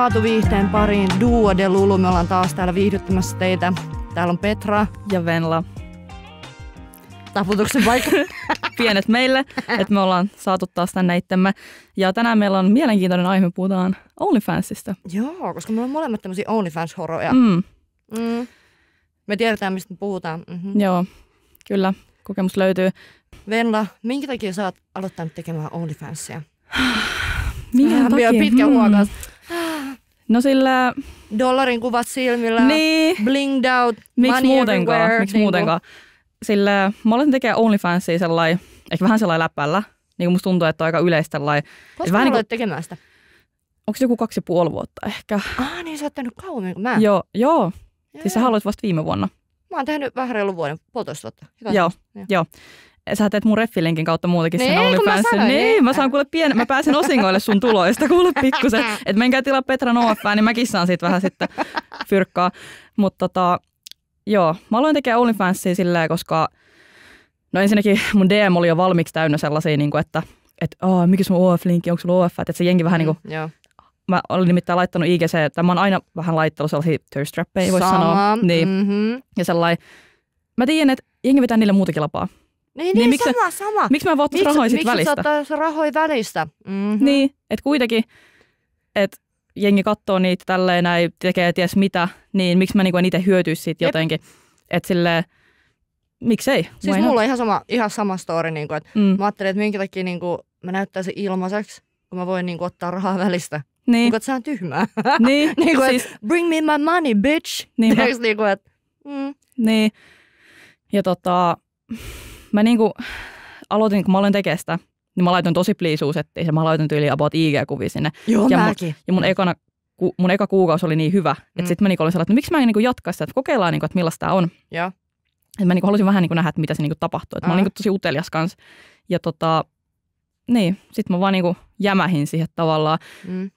laatuviihteen pariin. Duo de Lulu, me ollaan taas täällä viihdyttämässä teitä. Täällä on Petra. Ja Venla. Taputuksen vaikka. Pienet meille, että me ollaan saatu taas tänne itsemme. Ja tänään meillä on mielenkiintoinen aihe, me puhutaan OnlyFansista. Joo, koska me on molemmat tämmöisiä OnlyFans-horoja. Me tiedetään, mistä me puhutaan. Mm-hmm. Joo, kyllä. Kokemus löytyy. Venla, minkä takia sä oot aloittanut tekemään OnlyFansia? Minkä takia? Pitkä huokas. No sillä... Dollarin kuvat silmillä. Niin. Blinged out. Miksi muutenkaan? Niin Sillä mä aloitin tekemään OnlyFansia sellainen, ehkä vähän sellainen läpällä. Niin kuin musta tuntuu, että on aika yleistä sellainen. Koska mä aloit tekemään sitä? Onko se joku 2,5 vuotta ehkä? Niin sä oot tehnyt kauemmin kuin mä. Joo. Siis sä aloit vasta viime vuonna. Mä oon tehnyt vähän reilu vuoden, 1,5 vuotta. Joo. Sä teet mun Reffilinkin kautta muutenkin sen OnlyFansin. Niin, mä saan kuule mä pääsen osingoille sun tuloista kuule pikkusen. Että menkää tilaa Petran OF:ää, niin mäkin saan siitä vähän sitten fyrkkaa. Mutta joo, mä aloin tekemään OnlyFansia silleen, koska no ensinnäkin mun DM oli jo valmiiksi täynnä sellaisia, niin kuin, että mikä sun OF-linkki, onko sulla OF? Että se jengi vähän niin kuin, mä olin nimittäin laittanut IGC, että mä oon aina vähän laittanut sellaisia thirst-trappeja, voisi sanoa. Niin. Mm-hmm. Ja sellainen, mä tiedän, että jengi vetää niille muutakin lapaa. Niin sama. Miksi mä voitais rahoja sit välistä? Miksi sä ottais rahoja välistä? Mm-hmm. Niin, että kuitenkin, että jengi katsoo niitä tälleen näin, tekee ties mitä, niin miksi mä niinku en itse hyötyisi siitä jotenkin. Että silleen, miksei? Siis mulla on ihan sama story, niinku, että mä ajattelin, että minkä takia niinku, mä näyttäisin ilmaiseksi, kun mä voin niinku, ottaa rahaa välistä. Niin. Niinku, että se on tyhmää. Niin. Niinku, siis, bring me my money, bitch. Niinku, Niin. Ja mä niinku aloitin, kun mä aloin tekemään sitä, niin mä laitoin tosi pliisuusettiin ja mä laitoin tyyliin about IG-kuvia sinne. Joo, mäkin. Ja mun eka kuukausi oli niin hyvä, että sit mä niinku olin sellainen, että miksi mä en niinku jatka sitä, että kokeillaan, niinku, että millaista tää on. Joo. Et mä niinku halusin vähän niinku nähdä, että mitä se niinku tapahtuu. Et mä olin niinku tosi utelias kanssa. Ja niin, sit mä vaan niinku jämähin siihen tavallaan.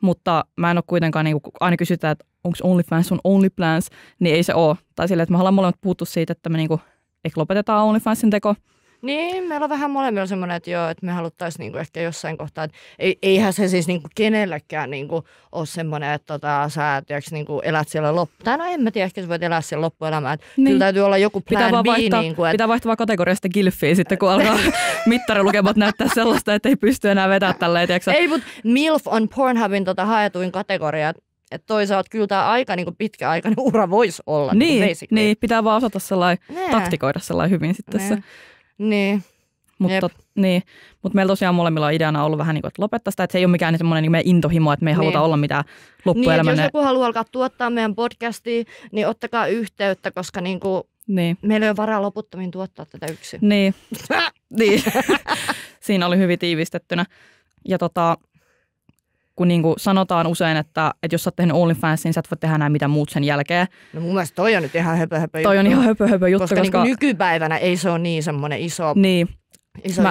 Mutta mä en ole kuitenkaan, niinku, aina kysytään, että onko OnlyFans sun OnlyPlans, niin ei se ole. Tai silleen, että me ollaan molemmat puhuttu siitä, että me niinku ehkä lopetetaan OnlyFansin teko. Niin, meillä on vähän molemmilla semmoinen, että me haluttaisiin niinku ehkä jossain kohtaa, että eihän se siis niinku kenellekään niinku ole semmoinen, että sä niinku elät siellä loppuun. Tai no en mä tiedä, ehkä sä voit elää siellä loppuelämään. Niin. Kyllä täytyy olla joku plan B. Pitää vaihtaa kategoriasta gilfiä sitten, kun alkaa mittarilukemat näyttää sellaista, että ei pysty enää vetämään tälleen. Ei, mutta MILF on Pornhubin haetuin kategoria. Että toisaalta kyllä tämä aika niin pitkäaikainen ura voisi olla. Niin, pitää vaan osata sellainen, taktikoida sellainen hyvin sitten se. Niin. Mutta meillä tosiaan molemmilla on ideana ollut vähän niin kuin, että lopettaa sitä, että se ei ole mikään semmoinen niin meidän intohimo, että me ei haluta olla mitään loppuelämän. Niin, jos joku haluaa alkaa tuottaa meidän podcastia, niin ottakaa yhteyttä, koska meillä ei ole varaa loputtomiin tuottaa tätä yksin. Niin. Siinä oli hyvin tiivistettynä. Ja kun niinku sanotaan usein, että jos sä oot tehnyt OnlyFansin, niin sä et voi tehdä enää mitään muut sen jälkeen. No mun mielestä toi on nyt ihan höpö juttu. Toi on ihan höpö juttu. Koska niinku nykypäivänä ei se ole niin semmoinen iso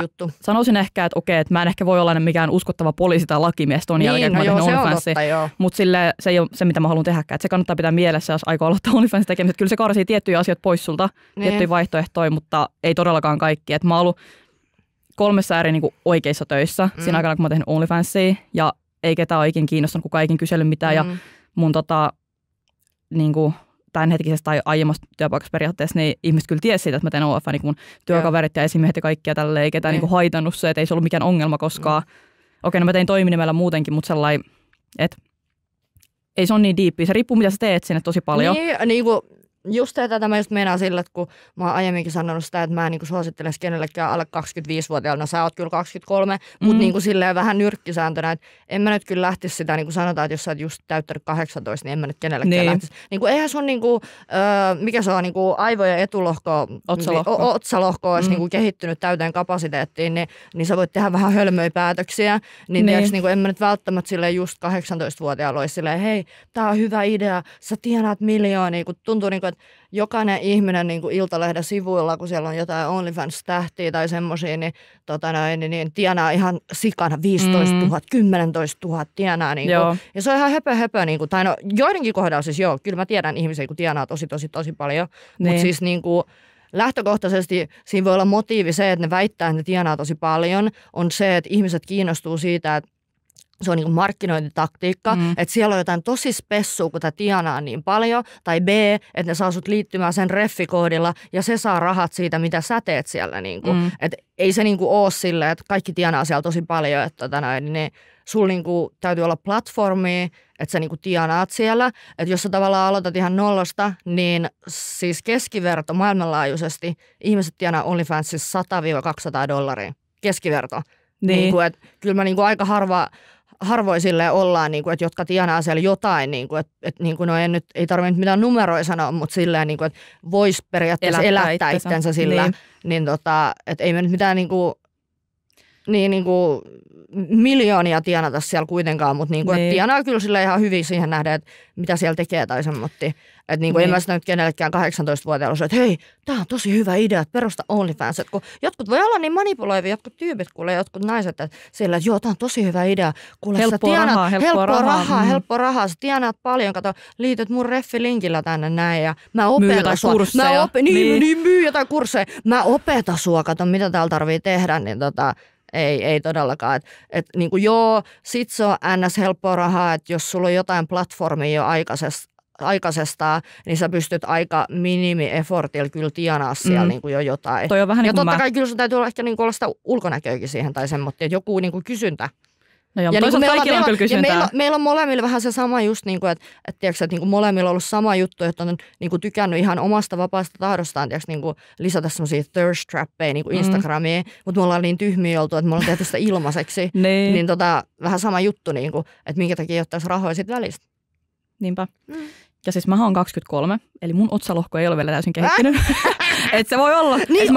juttu. Sanoisin ehkä, että okei, että mä en ehkä voi olla mikään uskottava poliisi tai lakimies ton jälkeen, kun mä tehnyt OnlyFansin. Mutta se ei ole se, mitä mä haluan tehdäkään. Se kannattaa pitää mielessä, jos aikoo aloittaa OnlyFansin tekemistä. Kyllä se karsii tiettyjä asioita pois sulta, tiettyjä vaihtoehtoja, mutta ei todellakaan kaikki. Et mä oon ollut 3 eri niinku oikeissa töissä siinä aikana, kun mä oon tehnyt OnlyFansia. Ja ei ketään ole ikin kiinnostanut, kukaan ikin kysellyt mitään. Ja mun niinku, tämänhetkisestä tai aiemmasta työpaikassa periaatteessa, niin ihmiset kyllä tiesi siitä, että mä teen OF, niin mun työkaverit ja esimiehet ja kaikkia tälleen, ei ketään niinku haitannut se, että ei se ollut mikään ongelma koskaan. Okei, no mä tein toiminimellä muutenkin, mutta sellainen, että ei se ole niin diippiä. Se riippuu, mitä sä teet sinne tosi paljon. Niin kuin just tätä mä just meinaan sillä, että kun mä oon aiemminkin sanonut sitä, että mä en niin suosittelisi kenellekään alle 25-vuotiaana. No sä oot kyllä 23, mutta niin kuin silleen vähän nyrkkisääntönä, että en mä nyt kyllä lähtisi sitä, niin kuin sanotaan, että jos sä oot just täyttänyt 18, niin en mä nyt kenellekään lähtisi. Niin kuin eihän sun, niin kuin, mikä se on, niin kuin aivojen etulohko, otsalohko olisi niin kuin kehittynyt täyteen kapasiteettiin, niin sä voit tehdä vähän hölmöjä päätöksiä. Niin kuin en mä nyt välttämättä silleen just 18-vuotiaalla olisi silleen, hei, tää on hyvä idea, sä tienaat miljoonia, kun tuntuu niin kuin, että jokainen ihminen niin kuin Iltalehden sivuilla, kun siellä on jotain OnlyFans-tähtiä tai semmoisia, niin tienaa ihan sikana 15 000, 10 000 tienaa. Niin kuin, ja se on ihan höpö. Niin kuin, tai no joidenkin kohdalla siis kyllä mä tiedän ihmisiä, kun tienaa tosi paljon. Mutta siis niin kuin, lähtökohtaisesti siinä voi olla motiivi se, että ne väittää, että ne tienaa tosi paljon, on se, että ihmiset kiinnostuu siitä, että se on niin kuin markkinointitaktiikka, että siellä on jotain tosi spessua, kun tämä tienaa niin paljon, tai B, että ne saa sut liittymään sen reffikoodilla, ja se saa rahat siitä, mitä sä teet siellä. Niin kuin. Että ei se niin kuin ole silleen, että kaikki tienaa siellä tosi paljon, että niin sulla niin kuin täytyy olla platformia, että sä niin kuin tienaat siellä. Että jos sä tavallaan aloitat ihan nollasta, niin siis keskiverto maailmanlaajuisesti ihmiset tienaa OnlyFansissa $100–200 keskiverto. Niin kuin, että kyllä mä niin kuin aika harvoin silleen ollaan, niin kuin, että jotka tienaa siellä jotain, niin kuin, että niin kuin, no ei tarvitse mitään numeroja sanoa, mutta silleen, niin kuin, että voisi periaatteessa elättää itsensä sillä, niin että ei me nyt mitään niin kuin miljoonia tienata siellä kuitenkaan, mutta niin kuin, että tienaa kyllä sille ihan hyvin siihen nähdä, että mitä siellä tekee tai semmoitti. Että niin kuin en mä sitä nyt kenellekään 18-vuotiailla, että hei, tää on tosi hyvä idea, että perusta OnlyFans. Että kun jotkut voi olla niin manipuloivia, jotkut tyypit, kuule, jotkut naiset, että sillä, että joo, tää on tosi hyvä idea. Kuule, helppoa rahaa, sä tienaat paljon, kato, liityt mun reffilinkillä tänne näin ja mä opetan sua. Myy jotain kursseja. Mä opetan sua, kato, mitä täällä tarvii tehdä, niin ei todellakaan. Et niinku joo, sit se on ns. Helppoa rahaa, että jos sulla on jotain platformia jo aikaisestaan, niin sä pystyt aika minimi-effortilla kyllä tienaa siellä niinku jo jotain. Toi on vähän ja niin totta kai kyllä sun täytyy olla ehkä niinku olla sitä ulkonäköäkin siihen tai semmoinen, että joku niinku kysyntä. No joo, ja toisaalta niin kaikilla on kyllä kysyntää. Meillä on molemmilla vähän se sama just, niin kuin, että niin kuin molemmilla on ollut sama juttu, että on niin kuin tykännyt ihan omasta vapaasta tahdostaan niin kuin lisätä semmoisia thirst trappeja niin kuin Instagramiin, mutta me ollaan niin tyhmiä oltu, että me ollaan tehty sitä ilmaiseksi. niin vähän sama juttu, niin kuin, että minkä takia ottaisi rahoja sit välistä. Niinpä. Ja siis mä oon 23, eli mun otsalohko ei ole vielä täysin kehittynyt. Et se voi olla. Niin,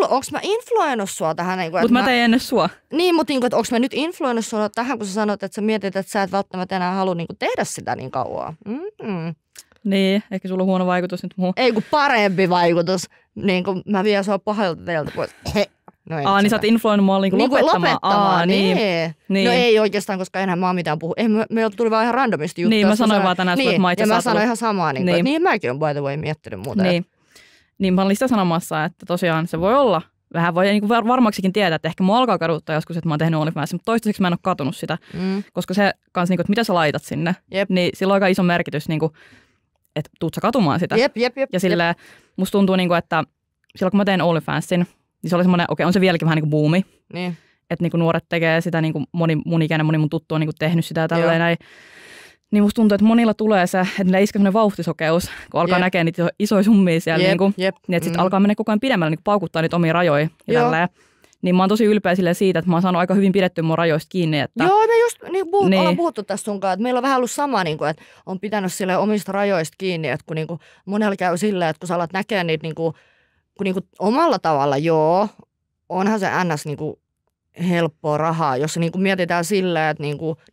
onks mä influennut sua tähän? Niin mutta mä tein ennen sua. Niin, mutta niin, onks mä nyt influennut sua tähän, kun sä sanot, että sä mietit, että sä et välttämättä enää halua niin tehdä sitä niin kauan. Niin, ehkä sulla on huono vaikutus nyt muuhun. Ei kun parempi vaikutus. Niin kun mä vien sua pahalta teiltä pois. Niin sä oot influennut mua niin lopettamaan. Niin. No ei oikeastaan, koska enää mä oon mitään puhu. Meillä tuli vaan ihan randomisti juttuja. Niin, mä sanoin vaan tänään sulle, että mä itse ja mä sanoin ihan samaa. Niin mäkin oon by the way miettinyt muuta. Niin mä olin sitä sanomassa, että tosiaan se voi olla. Vähän voi niin varmaksikin tietää, että ehkä mua alkaa kaduttaa joskus, että mä oon tehnyt OnlyFans, mutta toistaiseksi mä en ole katunut sitä. Koska se kanssa, että mitä sä laitat sinne, niin sillä on aika iso merkitys, että tuut sä katumaan sitä. Jep. Ja silleen musta tuntuu, että silloin kun mä tein OnlyFansin, niin se oli semmoinen, on se vieläkin vähän niin kuin buumi. Niin. Että niin kuin nuoret tekee sitä, niin kuin mun ikäinen, moni mun tuttu on niin kuin tehnyt sitä ja tälleen näin. Niin musta tuntuu, että monilla tulee se, että niillä iskee semmoinen vauhtisokeus, kun alkaa näkee niitä isoja summia siellä. Niin että sitten alkaa mennä koko ajan pidemmälle, niin paukuttaa niitä omia rajoja ja tälleen. Niin mä oon tosi ylpeä siitä, että mä oon saanut aika hyvin pidettyä mun rajoista kiinni. Että joo, me just ollaan puhuttu tästä sunkaan, että meillä on vähän ollut sama, niin kuin, että on pitänyt sille omista rajoista kiinni, että kun niin kuin, monella käy silleen, että kun sä alat näkee niitä kun omalla tavalla, onhan se ns helppoa rahaa, jos se mietitään silleen, että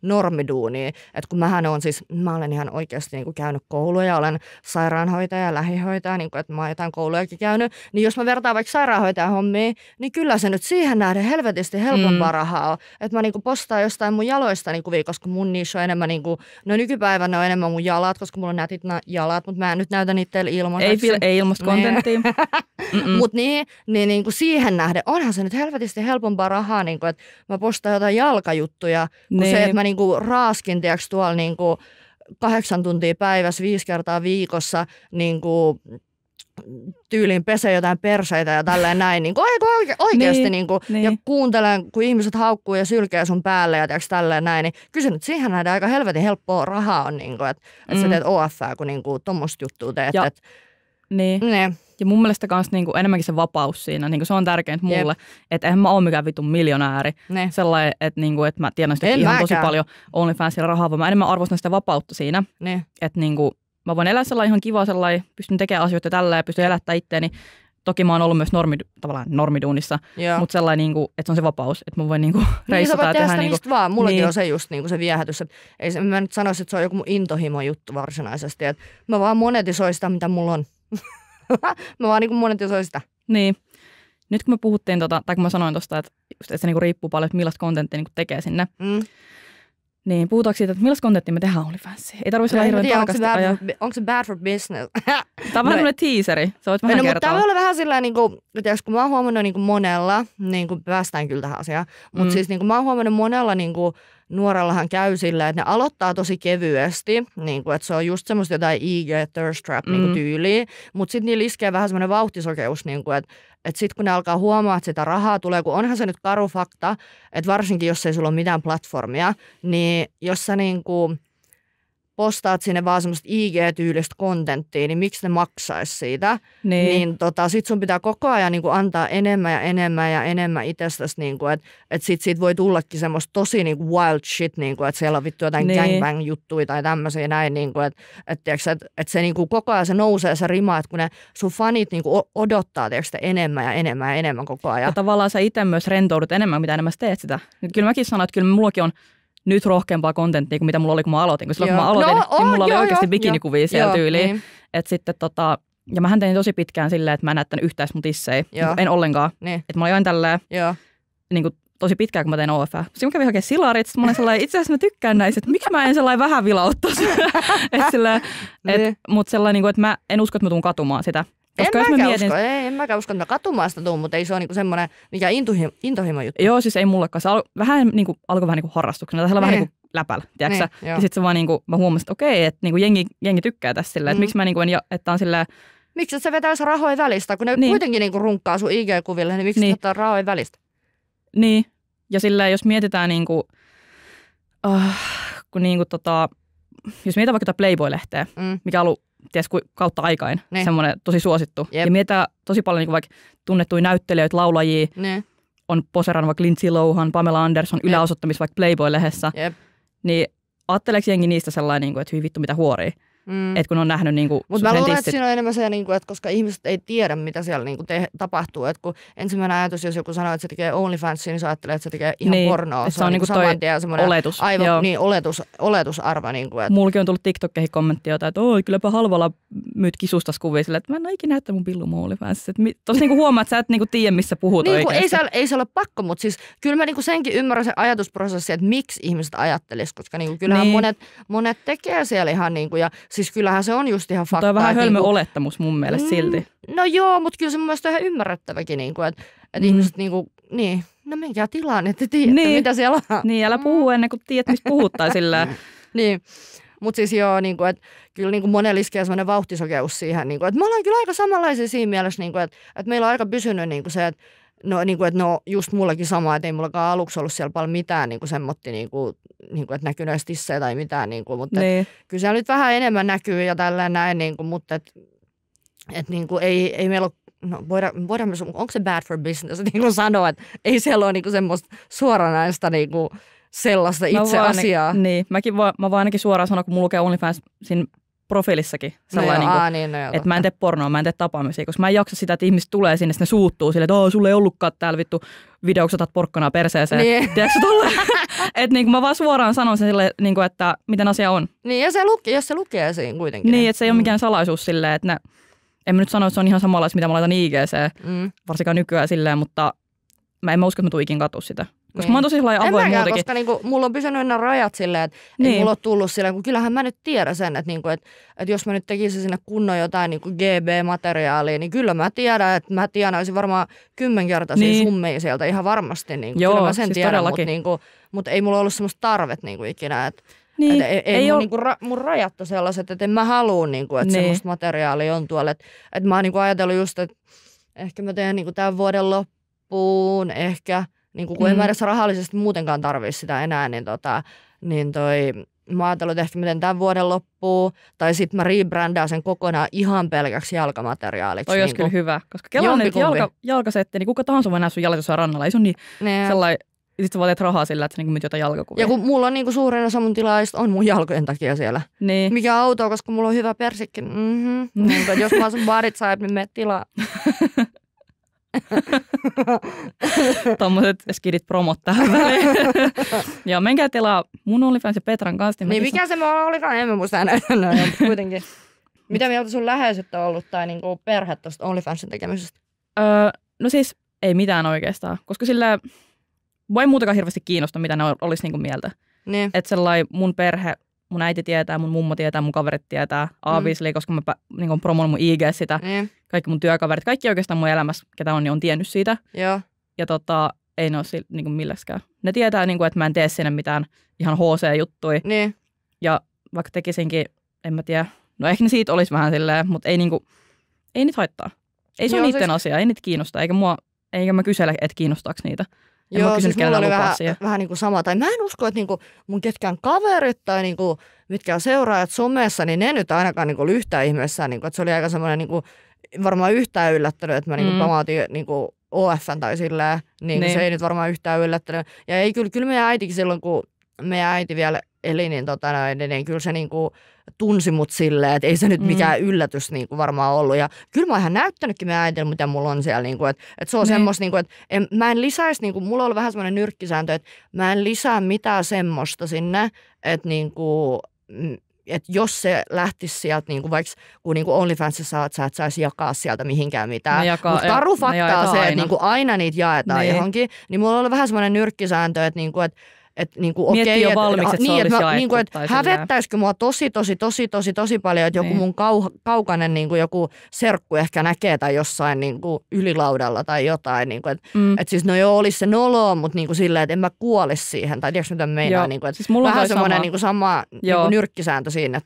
normiduuni, että kun mä olen ihan oikeasti käynyt kouluja, olen sairaanhoitaja ja lähihoitaja, että mä oon jotain koulujakin käynyt, niin jos mä vertaan vaikka sairaanhoitajan hommiin, niin kyllä se nyt siihen nähden helvetisti helpompaa rahaa on, että mä postaan jostain mun jaloista kuvia, koska mun niissä on enemmän, no nykypäivänä on enemmän mun jalat, koska mulla on nätit jalat, mutta mä en nyt näytä niitä teille ilmaiseksi. Ei ilmasta kontenttia. Mutta niin siihen nähden onhan se nyt helvetisti helpompaa rahaa, että mä postaan jotain jalkajuttuja, kun se, että mä raaskin tuolla 8 tuntia päivässä 5 kertaa viikossa tyyliin pesee jotain perseitä ja tälleen näin, oikeasti ja kuuntelen, kun ihmiset haukkuu ja sylkee sun päälle ja tälleen näin, niin kyllä nyt siihen nähdään aika helvetin helppoa rahaa on, että sä teet OF:ää, kun tommoista juttua teet. Ja mun mielestä kans enemmänkin se vapaus siinä, se on tärkeintä mulle, että eihän mä ole mikään vitun miljonääri. Sellainen, että mä tiedän sitä ihan tosi paljon OnlyFansilla rahaa, vaan mä enemmän arvostan sitä vapautta siinä. Että mä voin elää sellainen ihan kiva, pystyn tekemään asioita tälleen ja pystyn elättämään itteeni. Toki mä oon ollut myös normiduunissa, mutta sellainen, että se on se vapaus, että mä voin reissata ja tehdä. Mistä vaan. Mullakin on se just se viehätys. Ei mä nyt sanoisi, että se on joku mun intohimo juttu varsinaisesti. Että mä vaan monetisoin sitä, mitä mulla on. Mä vaan monetisoin sitä. Niin. Nyt kun me puhuttiin, tai kun mä sanoin tuosta, että se riippuu paljon, että millaista kontenttia tekee sinne. Niin, puhutaanko siitä, että millaista kontenttia me tehdään OnlyFansiin? Ei tarvitse olla hirveän tarkasti. Onko se bad for business? Tämä on vähän sellainen teaseri. Sä voit vähän kertoa. Tämä voi olla vähän sillä kun mä oon huomannut monella, päästään kyllä tähän asiaan, mutta siis mä oon huomannut monella nuorellahan käy silleen, että ne aloittaa tosi kevyesti, niin kuin, että se on just semmoista jotain IG thirst trap niin kuin tyyliä, mutta sitten niillä iskee vähän semmoinen vauhtisokeus, niin kuin, että sitten kun ne alkaa huomaa, että sitä rahaa tulee, kun onhan se nyt karu fakta, että varsinkin jos ei sulla ole mitään platformia, niin jos sä niin kuin postaat sinne vaan semmoista IG-tyylistä kontenttia, niin miksi ne maksaisi siitä? Niin sit sun pitää koko ajan niin kuin antaa enemmän ja enemmän ja enemmän itsestäsi, niin kuin, että siitä voi tullakin semmoista tosi niin kuin wild shit, niin kuin, että siellä on vittu jotain gangbang-juttuja tai tämmöisiä näin, niin kuin, että se niin kuin koko ajan se nousee se rima, että kun ne sun fanit niin kuin odottaa enemmän ja enemmän ja enemmän koko ajan. Ja tavallaan sä itse myös rentoudut enemmän, mitä enemmän sä teet sitä. Kyllä mäkin sanon, että kyllä mullakin on nyt rohkeampaa kontenttia kuin mitä mulla oli, kun mä aloitin. Koska silloin, kun mä aloitin, niin mulla oli oikeasti bikinikuvia siellä tyyliin. Niin. Että sitten ja mähän tein tosi pitkään silleen, että mä en näyttänyt yhtään mun tissejä. En ollenkaan. Niin. Että mä olin aina tälleen, niin kuin tosi pitkään, kun mä tein OF. Sitten mä kävin hakemaan silarit, sitten mä olin sellainen, itse asiassa mä tykkään näistä, että miksi mä en sellainen vähän vilauttaisi. Mutta sellainen, että mä en usko, että mä tuun katumaan sitä. En mäkään usko, että mä katumaan sitä tuun, mutta ei se ole niinku semmoinen mikä intohimo juttu. Joo, siis ei mullekaan. Se alkoi vähän niinku harrastuksena, tai vähän niinku läpällä, tiedätkö? Ja sitten se vaan niinku, mä huomasin, että okei, että niinku jengi tykkää tässä silleen, että miksi mä niinku että on silleen. Miksi et sä vetäisi rahoja välistä, kun ne kuitenkin niinku runkkaa sun IG-kuville, niin miksi ottaa rahoja välistä? Niin, ja silleen jos mietitään niinku, kun niinku jos mietitään vaikka Playboy-lehteä, mikä on ollut kautta aikain semmoinen tosi suosittu. Ja mietitään tosi paljon niin vaikka tunnettuja näyttelijöitä, laulajia, on poserannut vaikka Lindsay Lohan, Pamela Anderson yläosoittamissa vaikka Playboy-lehdessä. Niin ajatteleeko jengi niistä sellainen, että hyvin vittu mitä huoria? Että kun on nähnyt niinku mutta mä luulen, että siinä on enemmän se, että koska ihmiset ei tiedä, mitä siellä niinku tapahtuu. Että kun ensimmäinen ajatus, jos joku sanoo, että se tekee OnlyFansia, niin sä ajattelee, että se tekee ihan pornoa. Se on niinku saman tien oletus. Aivan, niin, oletusarva. Niinku, Mulki on tullut TikTokkeihin kommenttia, että kylläpä halvalla myyt kisustas kuvia sille, että mä en ole ikinä näyttänyt mun pillu mun OnlyFansissa. Tosi niinku huomaa, että sä et niinku tiedä, missä puhut oikeasti. Ei se ole pakko, mutta siis kyllä mä niinku senkin ymmärrän se ajatusprosessi, että miksi ihmiset ajattelisi, koska niinku kyllähän monet tekee siellä ihan niinku ja siis kyllähän se on just ihan faktaa. Tämä on vähän hölmö olettamus mun mielestä silti. No joo, mutta kyllä se mun mielestä on ihan ymmärrettäväkin, niinku, että ihmiset no menkää tilaan, että te tiedätte, mitä siellä on. Niin, älä puhu ennen kuin tiedät, mistä puhuttaa sillä. Niin, mutta siis joo, niinku, että kyllä niinku monella iskee sellainen vauhtisokeus siihen, niinku, että me ollaan kyllä aika samanlaisia siinä mielessä, niinku, että meillä on aika pysynyt niinku se, että just mullakin sama, että ei mullakaan aluksi ollut siellä paljon mitään niinku semmotti, niinku, että näkyy edes tissejä tai mitään, niinku, mutta kyllä siellä nyt vähän enemmän näkyy ja tällä näin, niinku, mutta et niinku, ei meillä ole, onko se bad for business, niin sanoa, että ei siellä ole niinku semmoista suoranaista niinku, sellaista itse asiaa. Mä vaan ainakin suoraan sanoa, kun mulla lukee OnlyFansin profiilissakin sellainen, että mä en tee pornoa, mä en tee tapaamisia, koska mä en jaksa sitä, että ihmiset tulee sinne, sitten ne suuttuu silleen, että sulla ei ollutkaan täällä vittu videoksi otat porkkanaa perseeseen. Niin. Tiedätkö tolleen? Että niin mä vaan suoraan sanon sille, niin että miten asia on. Niin, ja jos se lukee siinä kuitenkin. Niin, että se ei ole mikään salaisuus silleen, että en mä nyt sano, että se on ihan samanlaista, mitä mä laitan IGC, varsinkaan nykyään silleen, mutta en mä usko, että mä tuun ikin katua sitä. Koska mä oon tosi avoin muutenkin. Koska niinku, mulla on pysynyt nämä rajat silleen, että ei mulla ole tullut silleen, kun kyllähän mä nyt tiedän sen, että niinku, et jos mä nyt tekisin sinne kunnon jotain niinku GB-materiaalia, niin kyllä mä tiedän, että mä tienaisin varmaan 10-kertaisia summia sieltä ihan varmasti. Niinku, joo, kyllä mä sen siis tiedän, mutta ei mulla ollut semmoista tarvet niinku ikinä. Ei mun, niinku, mun rajat on sellaiset, että en mä halua, niinku, että semmoista materiaalia on tuolla. Että mä oon niinku ajatellut just, että ehkä mä teen niinku tämän vuoden loppuun, ehkä. Niin kun en mä edes rahallisesti muutenkaan tarvitse sitä enää, niin mä ajattelin, että ehkä mä teen tämän vuoden loppuun, tai sitten mä rebrändään sen kokonaan ihan pelkäksi jalkamateriaaliksi. Toi olisi kyllä hyvä, koska kellaan nyt jalkasetti, niin kuka tahansa voi nähdä sun jalat jossain rannalla. Ei sun niin sellainen, sit sä vaan teet rahaa sillä, että sä myyt jotain jalkakuvia. Ja kun mulla on niinku suurin osa mun tilaista on mun jalkojen takia siellä. Niin. Mikä on outoa, koska mulla on hyvä persikki. Jos mä oon sun barit saat, niin mene tilaa. Tommoset skidit promot tähän väliin. Joo, menkää tilaa mun OnlyFans ja Petran kanssa. Niin mikä se olikaan, en mä muista enää. Kuitenkin. Mitä mieltä sun läheiset on ollut tai niinku perhe tuosta OnlyFansin tekemisestä? No siis ei mitään oikeastaan, koska sillä voi muutenkaan hirveästi kiinnostaa, mitä ne olisi niinku mieltä. Niin. Että sellainen mun perhe, mun äiti tietää, mun mummo tietää, mun kaverit tietää, obviously, koska mä niin promoin mun IG sitä. Kaikki mun työkaverit, kaikki oikeastaan mun elämässä, ketä on, niin on tiennyt siitä. Joo. Ja ei ne ole niin millekään. Ne tietää, niin kuin, että mä en tee sinne mitään ihan HC-juttui. Niin. Ja vaikka tekisinkin, en mä tiedä, no ehkä ne siitä olisi vähän silleen, mutta ei niitä haittaa. Ei se ole niiden asia, ei niitä kiinnosta, eikä mä kysele, että kiinnostaako niitä. Joo, siis mulla oli vähän niin kuin sama. Tai mä en usko, että niinku mun ketkään kaverit tai niinku mitkä seuraajat somessa, niin ne nyt ainakaan niinku yhtään ihmeessään. Niinku, että se oli aika semmoinen niinku, varmaan yhtään yllättänyt, että mä niinku pamautin niinku OF:n tai silleen. Niin. Se ei nyt varmaan yhtään yllättänyt. Ja ei kyllä meidän äitikin silloin, kun meidän äiti vielä eli, niin kyllä se niinku tunsi mut silleen, että ei se nyt mikään yllätys niinku varmaan ollut. Ja kyllä mä oon ihan näyttänytkin meidän äitille, mitä mulla on siellä. Niinku, että se on semmoista, niinku, että mä en lisäisi, niinku, mulla on ollut vähän semmoinen nyrkkisääntö, että mä en lisää mitään semmoista sinne, että niinku, että jos se lähtisi sieltä, niinku, vaikka kun niinku OnlyFansissa saat, sä et saisi jakaa sieltä mihinkään mitään. Mutta karu fakta on se, että niinku aina niitä jaetaan johonkin. Niin mulla on ollut vähän semmoinen nyrkkisääntö, että niinku, että niinku, miettii jo valmiiksi, että se olisi jaettu. Niinku, että hävettäisikö mua tosi paljon, että joku mun kaukainen niinku, joku serkku ehkä näkee tai jossain niinku, ylilaudalla tai jotain. Niinku, että siis no joo, olisi se noloa, mutta niinku, silleen, että en mä kuolisi siihen. Tai tiedätkö mitä meinaa? Niinku, siis vähän semmoinen niinku, sama niinku, nyrkkisääntö siinä,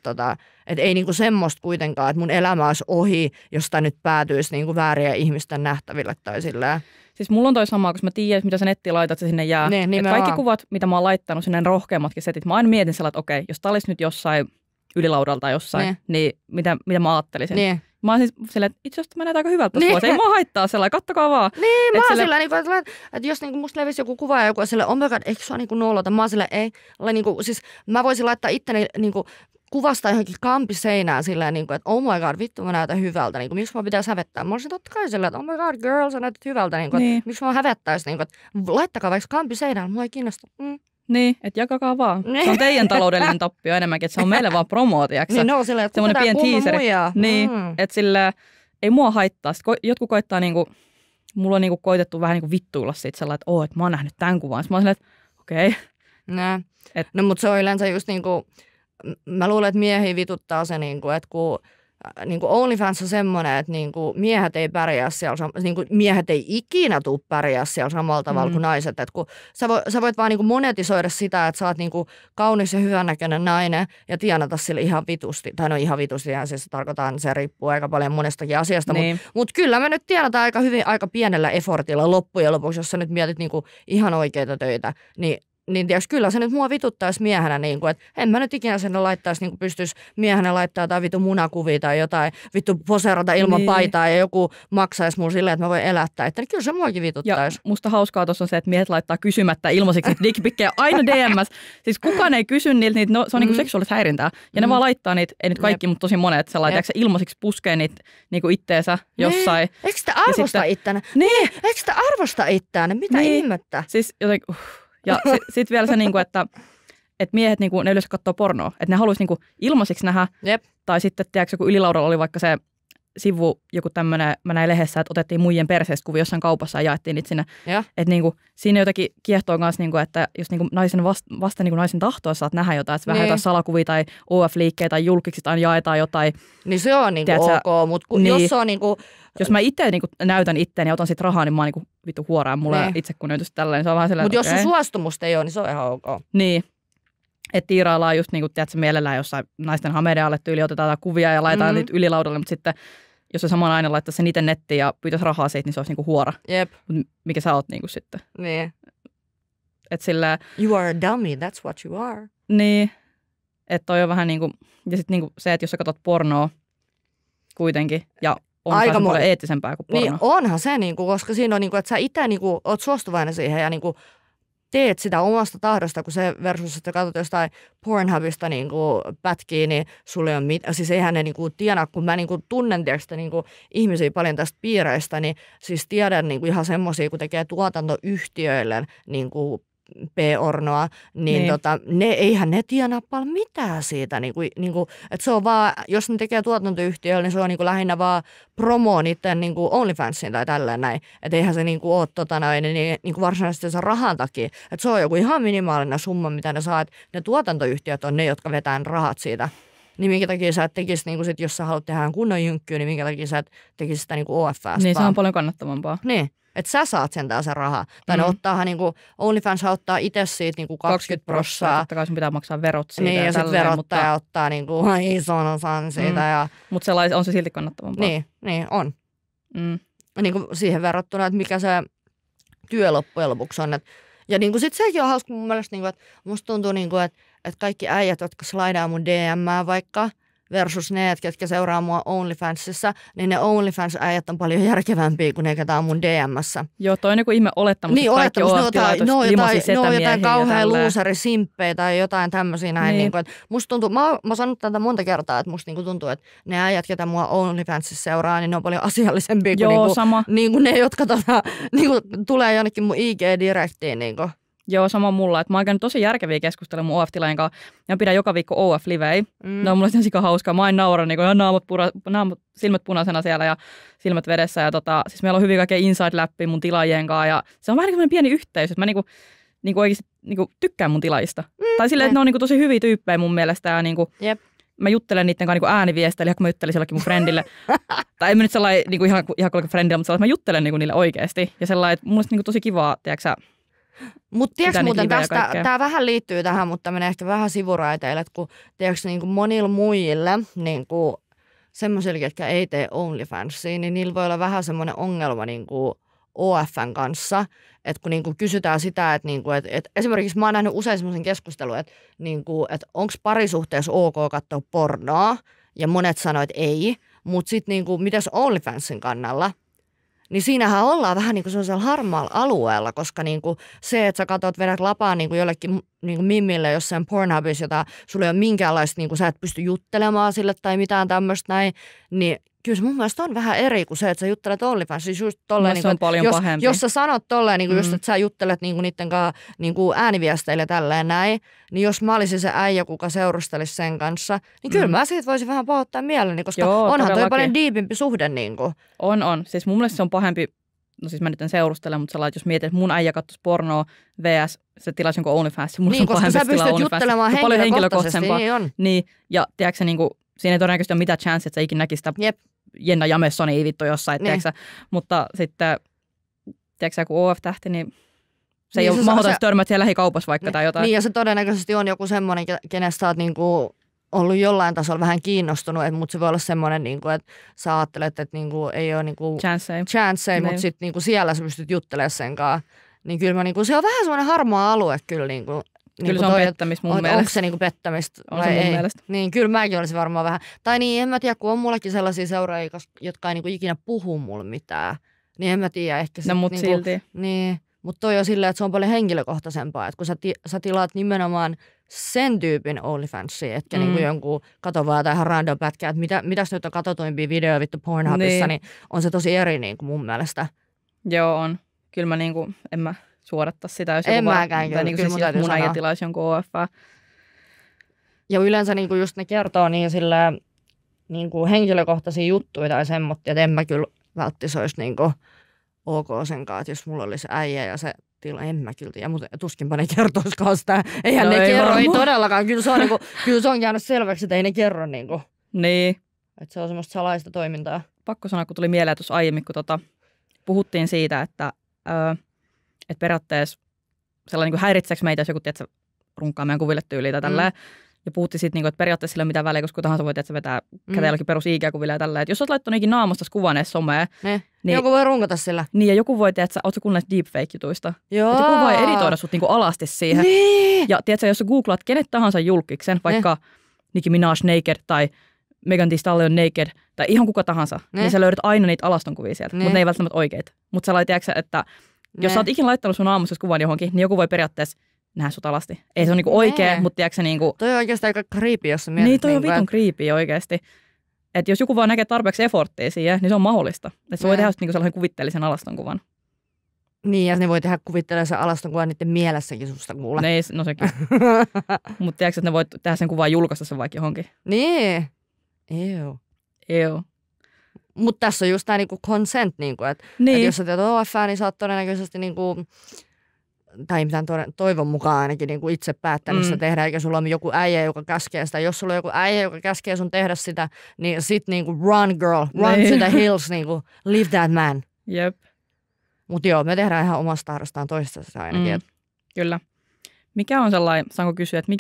että ei niinku, semmoista kuitenkaan, että mun elämä olisi ohi, jos tämä nyt päätyisi niinku, väärien ihmisten nähtäville tai silleen. Siis mulla on toi sama, koska mä tiedän, mitä sä nettiin laitat, se sinne jää. Kaikki kuvat, mitä mä oon laittanut, sinne rohkeammatkin setit, mä aina mietin sellainen, että okei, jos tää olisi nyt jossain ylilaudalta jossain, niin mitä mä ajattelisin. Mä oon siis silleen, että itse asiassa mä näytän aika hyvältä tuossa. Ei mua haittaa sellainen, kattokaa vaan. Niin, mä oon silleen, että jos musta levisi joku kuva ja joku on silleen, oh my god, eikö se ole nollata? Mä oon silleen, ei. Siis mä voisin laittaa itteni kuvasta johonkin kampiseinään silleen, että oh my god, vittu mä näytän hyvältä, miksi mä pitäisi hävettää? Mä olisin totta kai silleen, että oh my god, girl, sä näytät hyvältä, miksi mä hävettäisi, että laittakaa vaikka kampiseinään, mua ei kiinnosta. Niin, että jakakaa vaan. Se on teidän taloudellinen tappio enemmänkin, että se on meille vaan promootiaksi. Niin, no silleen, että semmoinen pieni teaseri. Niin, että silleen, ei mua haittaa. Jotkut koittaa mulla on koitettu vähän vittuilla siitä sellainen, että mä oon nähnyt tämän kuvan. Sitten mä oon silleen, että okei. No, mutta se on yleensä just mä luulen, että miehiä vituttaa se, että kun OnlyFans on semmoinen, että miehet ei pärjää siellä, miehet ei ikinä tule pärjää siellä samalla tavalla kuin naiset. Että kun sä voit vaan monetisoida sitä, että sä oot kaunis ja hyvännäköinen nainen ja tienata sille ihan vitusti. Tai no ihan vitusti, siis tarkoitan, se riippuu aika paljon monestakin asiasta. Niin. Mutta kyllä me nyt tienataan aika hyvin, aika pienellä effortilla loppujen lopuksi, jos sä nyt mietit ihan oikeita töitä, niin tiiäks, kyllä se nyt mua vituttaisi miehenä, että en mä nyt ikinä sen laittaisi, pystyisi miehenä laittaa jotain vittu munakuvia tai jotain vittu poseerata ilman paitaa ja joku maksaisi mulle silleen, että mä voin elättää. Että kyllä se muakin vituttaisi. Ja musta hauskaa tuossa on se, että miehet laittaa kysymättä ilmaisiksi niitä dickpikkejä aina DM:s. Siis kukaan ei kysy niiltä, se on seksuaalista häirintää. Ja ne vaan laittaa niitä, ei nyt kaikki, mutta tosi monet, sellainen, se ilmaisiksi puskee niitä itteensä jossain. Eikö sitä arvosta itseänne? Niin. Eikö sitä arvosta itseänne? Mitä ihmettä? Siis jotenkin... Ja sitten vielä se, että miehet ne yleensä katsoo pornoa. Että ne haluaisi ilmaisiksi nähdä. Jep. Tai sitten, tiedätkö, joku ylilaudalla oli vaikka se sivu, joku tämmöinen, mä näin lehdessä, että otettiin muijien perseestä kuvia jossain kaupassa ja jaettiin niitä sinne. Että siinä jotenkin kiehtoo kanssa, että jos naisen vasta naisen tahtoa saat nähdä jotain, että vähän jotain salakuvia tai OF-liikkejä tai julkiksi tai jaetaan jotain. Niin se on ok, mutta jos se on jos mä itse näytän itteeni ja otan sit rahaa, niin mä oon vittu huoraan mulle itse kunnioitus tällä, niin se on vähän sellainen. Mutta jos sun suostumusta ei ole, niin se on ihan ok. Niin. Että tiiraillaan just tiedätkö, mielellään jossain naisten hameiden alle tyyli otetaan kuvia ja laitetaan niitä ylilaudalle, mutta sitten jos se sama nainen laittaisi sen itse nettiin ja pyytäisi rahaa siitä, niin se olisi huora. Jep. Mikä sä oot sitten. Niin. Että sillä... You are a dummy, that's what you are. Niin. Että toi on vähän ja sitten se, että jos sä katsot pornoa kuitenkin ja on aika paljon eettisempää kuin porno. Niin onhan se, koska siinä on, että sä itse oot suostuvainen siihen ja teet sitä omasta tahdosta, kun se versus, että katsot jostain Pornhubista pätkiä, niin sulle on siis eihän ne tiedä, kun mä tunnen tietysti ihmisiä paljon tästä piireistä, niin siis tiedän ihan semmoisia, kun tekee tuotantoyhtiöille P-ornoa, niin. Eihän ne tienaa paljon mitään siitä. Että se on vaan, jos ne tekee tuotantoyhtiöillä, niin se on lähinnä vaan promo niiden OnlyFansin tai tälleen näin. Että eihän se ole varsinaisesti se rahan takia. Että se on joku ihan minimaalinen summa, mitä ne saa. Että ne tuotantoyhtiöt on ne, jotka vetää rahat siitä. Niin minkä takia sä et tekisi, jos sä haluat tehdä kunnon jynkkyä, niin minkä takia sä et tekisi sitä OF:stä. Niin se on paljon kannattavampaa. Niin. Että sä saat sentään sen rahaa. Tai ne ottaahan niinku, OnlyFans ottaa itse siitä niinku 20%. Totta kai sun pitää maksaa verot siitä. Niin, ja sitten verottaja ottaa niinku ison osan siitä. Mutta on se silti kannattavampaa. Niin on. Niinku siihen verrattuna, että mikä se työ loppujen lopuksi on. Ja niinku sit sekin on hauska mun mielestä, niinku, että musta tuntuu, niinku, että kaikki äijät, jotka slaidaa mun DM:ää vaikka, versus ne, ketkä seuraa mua OnlyFansissa, niin ne OnlyFans-äijät on paljon järkevämpiä kuin ne, ketä on mun DM:ssä. Joo, toi on joku ihme olettamus, niin, että kaikki on jotain kauhean luuserisimppejä tai jotain tämmöisiä näin. Niin. Niin musta tuntuu, mä oon sanonut tätä monta kertaa, että musta niinku tuntuu, että ne äijät, ketä mua OnlyFansissa seuraa, niin ne on paljon asiallisempia kuin niinku ne, jotka niinku tulee jonnekin mun IG-direktiin. Niinku. Joo, sama mulla. Että mä oon käynyt tosi järkeviä keskusteluja mun OF-tilaajien kanssa. Ja pidän joka viikko OF-livei. Ne on mulle ihan sika hauskaa. Mä aina nauran niin silmät punaisena siellä ja silmät vedessä. Ja siis meillä on hyvin kaikkea inside-läppiä mun tilaajien kanssa. Ja se on vähän niin pieni yhteys, että mä niinku oikeasti niinku tykkään mun tilaajista. Tai silleen, että ne on niinku tosi hyviä tyyppejä mun mielestä. Ja niinku, mä juttelen niiden kanssa niinku ääniviesteillä, ihan kun mä juttelin jollekin mun friendille. Tai en mä nyt sellainen niinku ihan kuin friendille, mutta sellainen, että mä juttelen niinku niille oikeasti. Ja sellainen, että mun mielestä niinku tosi kivaa, tiedätkö. Mutta tiedätkö muuten tästä, tämä vähän liittyy tähän, mutta menee ehkä vähän sivuraiteille, että kun tiedätkö niin kuin monilla muille, niin kuin semmoisilla, jotka ei tee OnlyFansia, niin niillä voi olla vähän semmoinen ongelma niin kuin OF:n kanssa, että kun niin kuin kysytään sitä, että, niin kuin, että esimerkiksi mä oon nähnyt usein semmoisen keskustelun, että, niin kuin, että onko parisuhteessa ok katsoa pornoa, ja monet sanoivat, että ei, mutta sitten niin kuin, mitäs OnlyFansin kannalla? Niin siinähän ollaan vähän niin kuin sellaisella harmaalla alueella, koska niin kuin se, että sä katsot, vedät lapaa niin kuin jollekin niin kuin mimmille jossain Pornhubissa, jota sulla ei ole minkäänlaista, niin kuin sä et pysty juttelemaan sille tai mitään tämmöistä näin, niin kyllä se mun mielestä on vähän eri kuin se, että sä juttelet OnlyFans. Siis just tolleen, niin kuin, jos sä sanot tolleen, niin kuin just, että sä juttelet niin kuin niiden kanssa niin kuin ääniviesteille tälleen näin, niin jos mä olisin se äijä, kuka seurustelisi sen kanssa, niin kyllä mä siitä voisin vähän pahoittaa mieleni, koska onhan toi paljon diipimpi suhde. Niin kuin. On. Siis mun mielestä se on pahempi, no siis mä nyt en seurustele, mutta sellainen, että jos mietit, että mun äijä katsoisi pornoa vs. se tilasi jonkun OnlyFans, mun niin, on koska sä pystyt juttelemaan paljon henkilökohtaisempaa. Niin on. Niin, ja tiedätkö niin kuin, siinä ei todennäköisesti ole mitään chance, että sä ikinä näkisi sitä Jenna Jamessoni vittu jossain, tiedätkö, mutta sitten, tiedätkö, kun OF-tähti, niin se ei ole mahdollista törmät siellä lähikaupassa vaikka tai jotain. Niin, ja se todennäköisesti on joku semmoinen, kenestä sä oot niinku ollut jollain tasolla vähän kiinnostunut, mutta se voi olla semmoinen, niinku, että sä ajattelet, että niinku, ei ole niinku chanceja, mutta sitten niinku siellä sä pystyt juttelemaan sen kanssa. Niin kyllä mä, niinku, se on vähän semmoinen harmaa alue kyllä. Niinku, kyllä se on pettämistä mun mielestä. Onko se niinku pettämistä vai ei? Mielestä. Niin, kyllä mäkin olisin varmaan vähän. Tai niin, en mä tiedä, kun on mullakin sellaisia seuraajia, jotka ei niinku ikinä puhu mulle mitään. Niin en mä tiedä, ehkä no, mutta niinku, silti. Niin, mutta toi on silleen, että se on paljon henkilökohtaisempaa. Että kun sä tilaat nimenomaan sen tyypin OnlyFansia, etkä niinku jonkun kato vaan tähän random pätkää, että mitäs nyt on katsotuimpia videoja vittu Pornhubissa, niin on se tosi eri niinku mun mielestä. Joo, on. Kyllä mä niinku, en mä suodattaa sitä, jos en mäkään kyllä. Niin siis mun äijä tilaisi jonkun OF:ää. Ja yleensä niinku just ne kertoo niin sillä niinku henkilökohtaisia juttuja tai semmoista, että en mä kyllä välttis olisi niinku ok senkaan, että jos mulla olisi äijä ja se en mä kyllä tiedä, mutta tuskinpa ne kertoisikaan sitä. Eihän no ne kerro, ei todellakaan. Kyllä se on käynyt selväksi, että ei ne kerro niinku. Niin. Että se on semmoista salaista toimintaa. Pakko sanoa, kun tuli mieleen tuossa aiemmin, kun puhuttiin siitä, että periaatteessa sellainen niin häiritseekö meitä, jos joku runkkaa meidän kuville tyyliin tai tälleen. Ja puhuttiin siitä, että periaatteessa sillä ei ole mitään väliä, koska tahansa voi vetää käteen jollakin perus IG-kuville ja tälleen. Jos olet laittanut ikinä naamasta kuvan edes someen. Niin joku voi runkata sillä. Niin, ja joku voi, että ootko kuunnut näistä deepfake-jutuista. Joo. Että joku voi editoida sut niinku alasti siihen. Niin. Ja tiedätkö, jos sä googlaat kenet tahansa julkiksen, vaikka Nicki Minaj naked tai Megan Thee Stallion naked tai ihan kuka tahansa, niin sä löydät aina niitä alastonkuvia sieltä, mutta ne ei välttämättä oikeita. Mutta sä tiedätkö, että jos sä oot ikinä laittanut sun aamussa kuvan johonkin, niin joku voi periaatteessa nähdä sut alasti. Ei se ole niinku oikea, mutta tiedätkö niinku. Toi on oikeastaan aika creepy, jos sä mietit. Niin, toi on vitun creepy oikeasti. Että jos joku vaan näkee tarpeeksi efforttia siihen, niin se on mahdollista. Että se voi tehdä niinku sellaisen kuvitteellisen alastonkuvan. Niin, ja ne voi tehdä kuvitteellisen alastonkuvan niiden mielessäkin susta kuule. Niin, no sekin. Mutta tiedätkö, että ne voi tehdä sen kuvan ja julkaista sen vaikka johonkin. Niin. Ew. Mutta tässä on just tämä niinku consent, niinku, että jos sä teet OF:ää, niin sä oot todennäköisesti niinku, tai mitään toivon mukaan ainakin niinku itse päättänyt sitä tehdä, eikä sulla ole joku äijä, joka käskee sitä. Jos sulla on joku äijä, joka käskee sun tehdä sitä, niin sit niinku run girl, run to the hills, niinku leave that man. Jep. Mutta joo, me tehdään ihan omasta tahdostaan toistaiseksi ainakin. Kyllä. Mikä on sellainen, saanko kysyä, että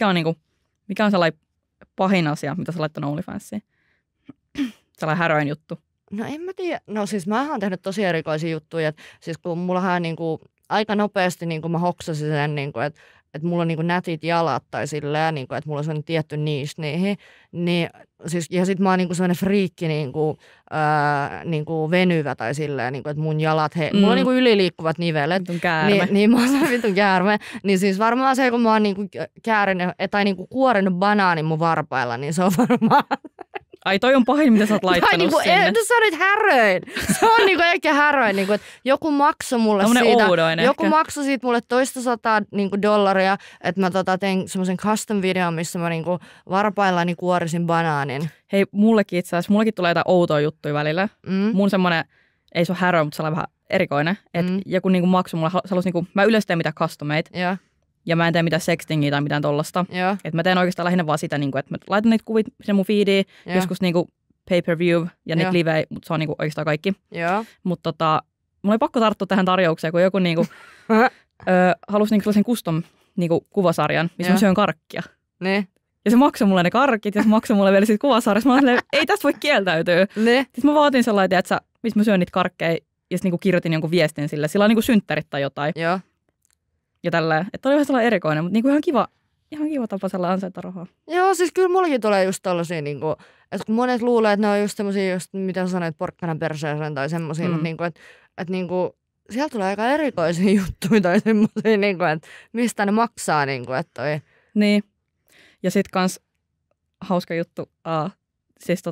mikä on sellainen pahin asia, mitä sä laittanut OnlyFansiin? Sellainen häröin juttu. No en mä tiedä. No siis mä oon tehnyt tosi erikoisia juttuja. Et siis kun mullahan niinku aika nopeasti niinku mä hoksasin sen, niinku, että mulla on niinku nätit jalat tai silleen, niinku, että mulla on sellainen tietty niche niihin. Niin, siis, ja sit mä oon niinku sellainen friikki niinku venyvä tai silleen, niinku, että mun jalat, mulla on niinku yliliikkuvat nivelet. Vitun käärme. Niin mä oon vitun käärme. Niin siis varmaan se, kun mä oon niinku tai niinku kuorinut banaanin mun varpailla, niin se on varmaan... Ai toi on pahin, mitä sä oot laittanut niinku, sinne. Se on nyt häröin. Se on niinku ehkä häröin. Niinku, että joku maksoi mulle siitä. Joku maksoi siitä mulle $200 niinku, että mä tein semmoisen custom videon, missä mä niinku, varpaillani kuorisin banaanin. Hei, mullekin itse asiassa, mullekin tulee jotain outoa juttuja välillä. Mun semmonen, ei se ole häröin, mutta sellainen vähän erikoinen. Että joku niinku, maksoi mulle, niinku, mä yleensä teen mitään customeita. Ja mä en tee mitään sextingiä tai mitään tollasta. Että mä teen oikeastaan lähinnä vaan sitä, niinku, että mä laitan niitä kuvit sen mun feediin, joskus niinku pay-per-view ja niitä livejä, mutta se on niinku oikeastaan kaikki. Mutta mulla oli pakko tarttua tähän tarjoukseen, kun joku niinku, halusi niinku sellaisen custom niinku, kuvasarjan, missä mä syön karkkia. Ne. Ja se maksoi mulle ne karkkit ja se maksoi mulle vielä siitä kuvasarjasta. Mä olin silleen, ei tästä voi kieltäytyä. Sitten mä vaatin sellainen, että missä mä syön niitä karkkeja ja sitten niinku kirjoitin jonkun viestin sille. Sillä on niinku synttärit tai jotain. Ja tälleen. Että oli vähän sellainen erikoinen, mutta niinku ihan kiva tapa sellainen ansaita rahaa. Joo, siis kyllä mullakin tulee just tollasia, niinku, että kun monet luulee, että ne on just semmosia, mitä sanoit, porkkana perseeseen tai semmosia, mutta niinku, että niinku, sieltä tulee aika erikoisia juttuja tai semmosia, niinku, että mistä ne maksaa. Niinku, että toi. Niin. Ja sit kans hauska juttu, siis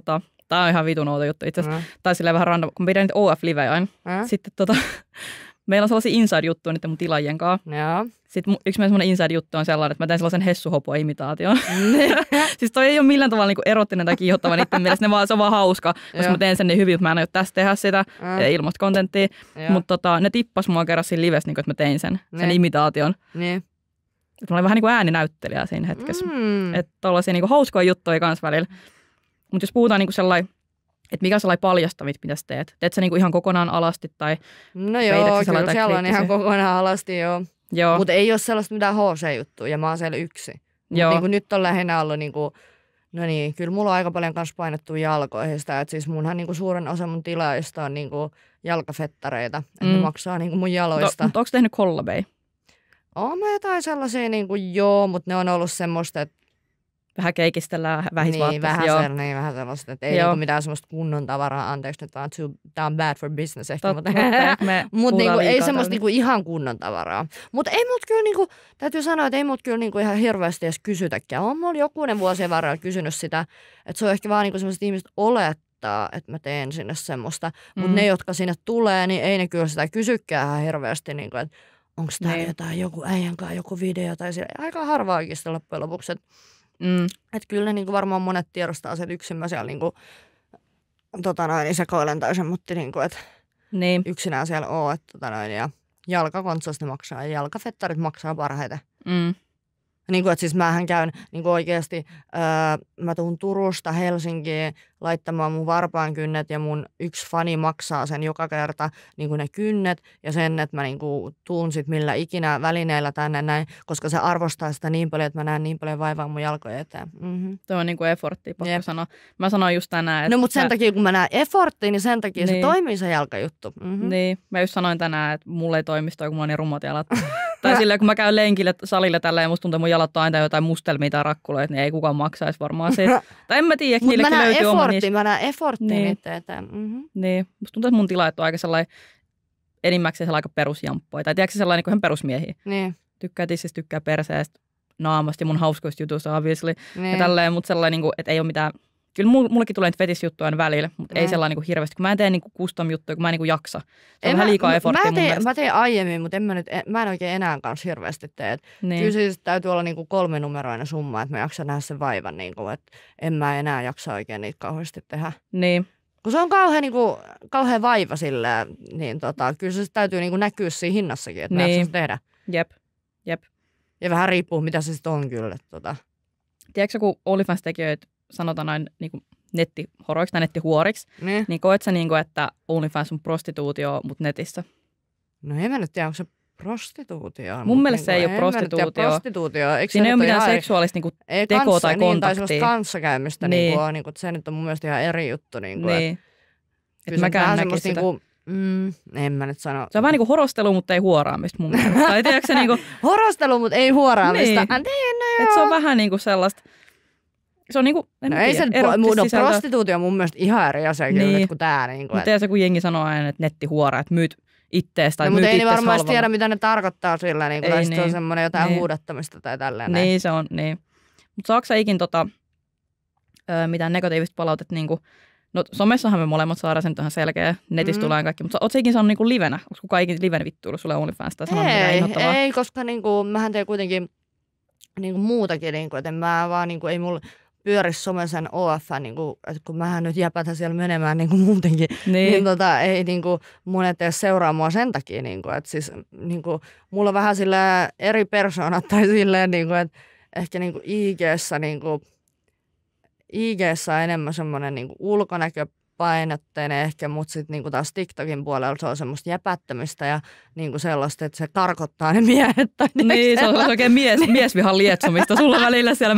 tää on ihan vitun outo juttu itse asiassa. Tai silleen vähän random, kun pidän niitä OF-livejä aina. Sitten meillä on sellaisia inside-juttuja nyt mun tilaajien kanssa. Sitten yksi meidän semmoinen inside-juttu on sellainen, että mä teen sellaisen hessuhopo-imitaation. Siis toi ei ole millään tavalla niinku erottinen tai kiihottava niiden mielestä. Se on vaan hauska, koska mä teen sen niin hyvin, että mä en aio tästä tehdä sitä ilmasta kontenttia. Mutta ne tippas mua kerran siinä livessä, niin että mä tein sen imitaation. Että mä olin vähän niin kuin ääninäyttelijä siinä hetkessä. Että tollaisia niin kuin hauskoja juttuja kans välillä. Mutta jos puhutaan niin kuin sellainen, että mikä on sellainen paljastavit, mitä sä teet? Teet sä niin kuin ihan kokonaan alasti tai... No joo, kyllä siellä on ihan kokonaan alasti, joo. Mutta ei ole sellaista mitään HC-juttua ja mä oon siellä yksi. Niin kuin nyt on lähinnä ollut niin kuin, no niin, kyllä mulla on aika paljon kans painettua jalkoihin sitä. Että siis munhan niin kuin suuren osa mun tilaajista on niin kuin jalkafettareita. Että ne maksaa niin kuin mun jaloista. Mutta onko tehnyt kollabeja? Oon mä jotain sellaisia, niin kuin, mutta ne on ollut semmoista, että... Vähän keikistellään vähisvaatteessa. Niin, vähän sellaista, että ei niinku mitään semmoista kunnon tavaraa, anteeksi nyt vaan, tää on bad for business ehkä, mutta niinku, ei semmoista niinku ihan kunnon tavaraa. Mutta ei mut kyllä, niinku, täytyy sanoa, että ei mut kyllä niinku ihan hirveästi edes kysytäkään. On mulla jokunen vuosien varrella kysynyt sitä, että se on ehkä vaan niinku semmoiset ihmiset olettaa, että mä teen sinne semmoista, mutta ne, jotka sinne tulee, niin ei ne kyllä sitä kysykään ihan hirveästi, niinku, että onko täällä jotain joku äijän kanssa joku video tai sille. Aika harva oikeasti loppujen lopuksi, että kyllä ne niinku varmaan monet tiedostaa sen yksin mä siellä niinku, sekoilen tai semmoitti, niinku, että yksinään siellä oo. Ja jalkakontsas ne maksaa ja jalkafettarit maksaa parhaiten. Niin kuin, että siis mähän käyn niin kuin oikeasti, mä tuun Turusta Helsinkiin laittamaan mun varpaankynnet ja mun yksi fani maksaa sen joka kerta niin kuin ne kynnet ja sen, että mä niin kuin tuun sit millä ikinä välineillä tänne näin, koska se arvostaa sitä niin paljon, että mä näen niin paljon vaivaa mun jalkojen eteen. Tuo on niin kuin efforttia, pakko sanoa. Mä sanoin just tänään, että... No mutta sen takia, kun mä näen efforttia, niin sen takia se toimii se jalkajuttu. Niin, mä just sanoin tänään, että mulle ei toimisto, kun mulla on niin rummat jalat. Tai silleen, kun mä käyn lenkille salille tällä ja musta tuntuu, että mun jalat on aina jotain mustelmia tai rakkuloita, niin ei kukaan maksaisi varmaan siitä. Tai en mä tiedä, että niillekin löytyy oma niistä. Mä näen efforttia niitä eteen. Niin, musta tuntuu, että mun tilaajat on aika sellainen, enimmäkseen sellainen aika perusjamppoja. Tai tiedätkö sellainen kuin ihan perusmiehiä. Niin. Tykkää tissistä, tykkää perseestä, naamasta ja mun hauskoista jutuista obviously. Ja tälleen, mutta sellainen, että ei ole mitään... Kyllä mullekin tulee fetisjuttuja aina välillä, mutta ei sellainen niin hirveästi. Kun mä en tee niin custom-juttuja, kun mä en niin jaksa. Se on vähän liikaa efforttia mun mielestä. Mä teen aiemmin, mutta mä en oikein enää kanssa hirveästi tee. Niin. Kyllä siis täytyy olla niin 3-numeroinen summa, että mä jaksan nähdä sen vaivan. Niin kuin, että en mä enää jaksa oikein niitä kauheasti tehdä. Niin. Kun se on kauhean vaiva silleen, niin kyllä se täytyy niin näkyä siinä hinnassakin, että mä jaksan tehdä. Jep. Ja vähän riippuu, mitä se sitten on kyllä. Tiedätkö, kun OnlyFans-tekijöitä sanotaan näin niin nettihoroiksi tai nettihuoriksi, niin koet sä, niin kuin, että OnlyFans on prostituutio, mutta netissä? No en mä nyt tiedä, onko se prostituutio. Mun mielestä se ei ole prostituutio. Siinä ei ole mitään seksuaalista niinku tekoa tai kontaktia. Tai kanssakäymistä. Niin. Niinku, se nyt on mun mielestä ihan eri juttu. Niinku, niin. Että mäkään näkisin sitä. Niinku, en mä nyt sano. Se on vähän niin kuin horostelu, mutta ei huoraamista mun mielestä. Tai tiedätkö se niinku... Horostelu, mutta ei huoraamista. Niin. Että se on vähän niin kuin sellaista. Se on niinku, en ei se prostituutio on mun mielestä ihan eri asia niin. Kuin tää. Niinku, mutta se kun jengi sanoo aina, että nettihuora, että myyt ittees tai myyt ittees halvalla. Mutta ei ne varmaan tiedä, mitä ne tarkoittaa sillä. Niin, tai niin. Se on semmoinen jotain niin. huudattamista tai tälleen. Niin se on, niin. Mutta saako sä ikin mitään negatiivista palautetta? Niinku, no somessahan me molemmat saadaan sen ihan selkeä. Netissä tulee kaikki. Mutta ootko sä ikin saanut niinku livenä? Onko kukaan ikin livenä vittuillut sulle OnlyFans tai sanonut mitään inhottavaa? Ei, koska niinku, mähän teen kuitenkin niinku muutakin. Niinku, että mä vaan niinku, ei mulla pyörisi somesen OF, niinku, että kun mähän nyt jäpätän siellä menemään niinku muutenkin, niin ei niinku, mun ei tee seuraa mua sen takia. Niinku, että siis niinku, mulla on vähän silleen eri persoonat tai silleen, niinku, että ehkä niinku IG:ssä on enemmän semmoinen niinku ulkonäköpainotteinen ehkä, mutta sitten niinku taas TikTokin puolella se on semmoista jäpättämistä ja niinku sellaista, että se karkottaa ne miehet. Tai niin, se on oikein miesvihan lietsomista sulla välillä siellä.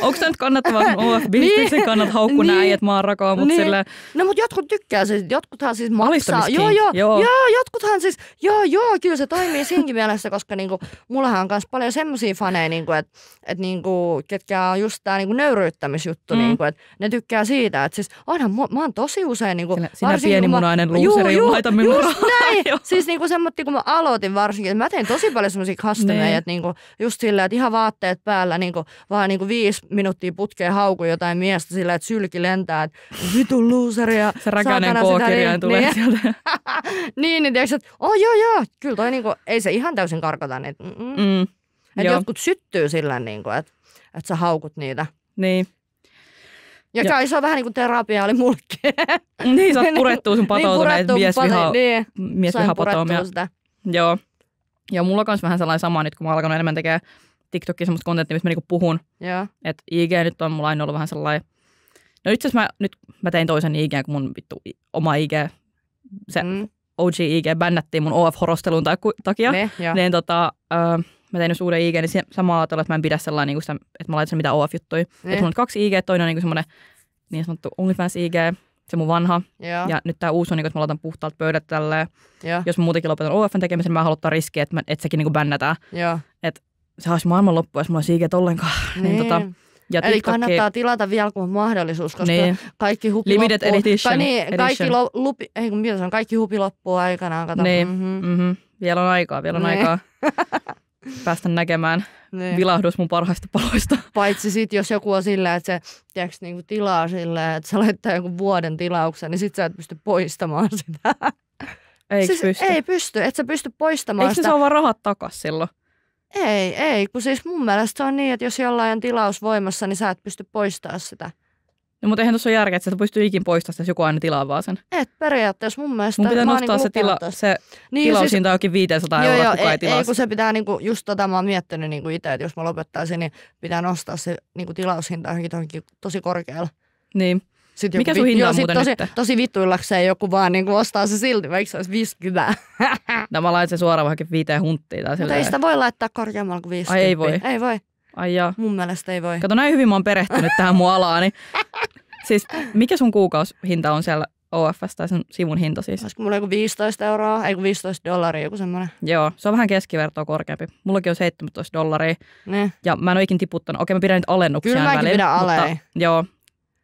Onko se nyt kannattavaa sun OF-bisneksen niin, kannat haukku niin, näin, että mä oon rakaa, mutta niin. Silleen... No mutta jotkut tykkää siis, jotkuthan siis maksaa. Joo, jotkuthan siis, kyllä se toimii siinkin mielessä, koska niinku, mullahan on myös paljon semmosia faneja, niinku, että niinku, ketkä on just tää niinku nöyryyttämisjuttu, niinku, että ne tykkää siitä, että siis onhan mä oon tosi usein niinku, sinä pienimunainen luuseri, laita minulle rahaa. Näin, siis niinku semmoinen, kun mä aloitin varsinkin, että mä tein tosi paljon semmoisia customeja, että niinku, just silleen, että ihan vaatteet päällä, niinku, vaan niinku 5 minuuttia putkeen haukuu jotain miestä silleen, että sylki lentää, että vitun luuseri ja se räkäinen K-kirjain tulee niin, sieltä. niin tiedätkö, että joo, kyllä toi niinku, ei se ihan täysin karkota niitä. Että jotkut syttyy sillä niinku, että sä haukut niitä. Niin. Ja kai se on vähän niin kuin terapia oli mullekin. Niin, saat purettua sun patoutuneet miesvihapatoomia. Joo. Ja mulla on myös vähän sellainen sama nyt, kun mä oon alkanut enemmän tekemään TikTokia semmoista kontenttia, missä mä niinku puhun. Että IG nyt on mulla aina ollut vähän sellainen. No itse asiassa mä tein toisen IG, kun mun vittu oma IG, se OG IG bännättiin mun OF-horostelun takia. Niin mä tein nyt uuden IG, niin samaa ajatella, että mä en pidä sellainen, niin sitä, että mä laitan sen mitään OF-juttuja. Että mulla on 2 IG, toinen on niin semmoinen niin sanottu OnlyFans IG, se mun vanha. Ja nyt tää uusi on, niin, että mä laitan puhtaalta pöydät tälleen. Jos mä muutenkin lopetan OFn tekemisen, niin mä haluan ottaa riskiä, että sekin niin bännätään. Että se olisi maailmanloppu, jos mulla olisi IG ollenkaan. Niin. Ja eli kannattaa tilata vielä, kun on mahdollisuus, koska kaikki hupi limited loppuu. Edition. Kaikki hupi loppuu aikanaan. Kato. Niin. Vielä on aikaa. Päästä näkemään vilahdus mun parhaista paloista. Paitsi sit, jos joku on silleen, että se tiedätkö, niinku tilaa silleen, että sä laittaa joku vuoden tilauksen, niin sit sä et pysty poistamaan sitä. Ei pysty, et sä pysty poistamaan sitä. Eikö se saa vaan rahat takas silloin? Ei, kun siis mun mielestä se on niin, että jos jollain on tilaus voimassa, niin sä et pysty poistamaan sitä. No, mutta eihän tuossa ole järkeä, että sä pystyy ikin poistamaan, jos joku aina tilaa vaan sen. Et periaatteessa mun mielestä. Mun pitää nostaa se tilaushinta jokin 500 euroa, kukaan ei tilaa. Ei, kun se pitää, niinku, just mä oon miettinyt niinku itse, että jos mä lopettaisin, niin pitää nostaa se niinku tilaushinta johonkin tosi korkealla. Niin. Mikä sun hinta on muuten nyt? Tosi vittuillakseen joku vaan niinku ostaa se silti, vaikka se olisi 50. No mä laitan sen suoraan vaikka 5 hunttia. Mutta ei sitä voi laittaa korkeammalla kuin 50. Ai ei voi? Ei voi. Ai jaa. Mun mielestä ei voi. Kato, näin hyvin mä oon perehtynyt tähän mun alaani. Siis mikä sun kuukausihinta on siellä OF:ssä tai sen sivun hinta siis? Olisiko mulla joku 15 euroa, ei kun $15, joku semmoinen. Joo, se on vähän keskivertoa korkeampi. Mullakin on $17. Ne. Ja mä en ole ikin tiputtanut. Okei, mä pidän niitä alennuksia välillä. Kyllä mäkin pidän alea. Joo,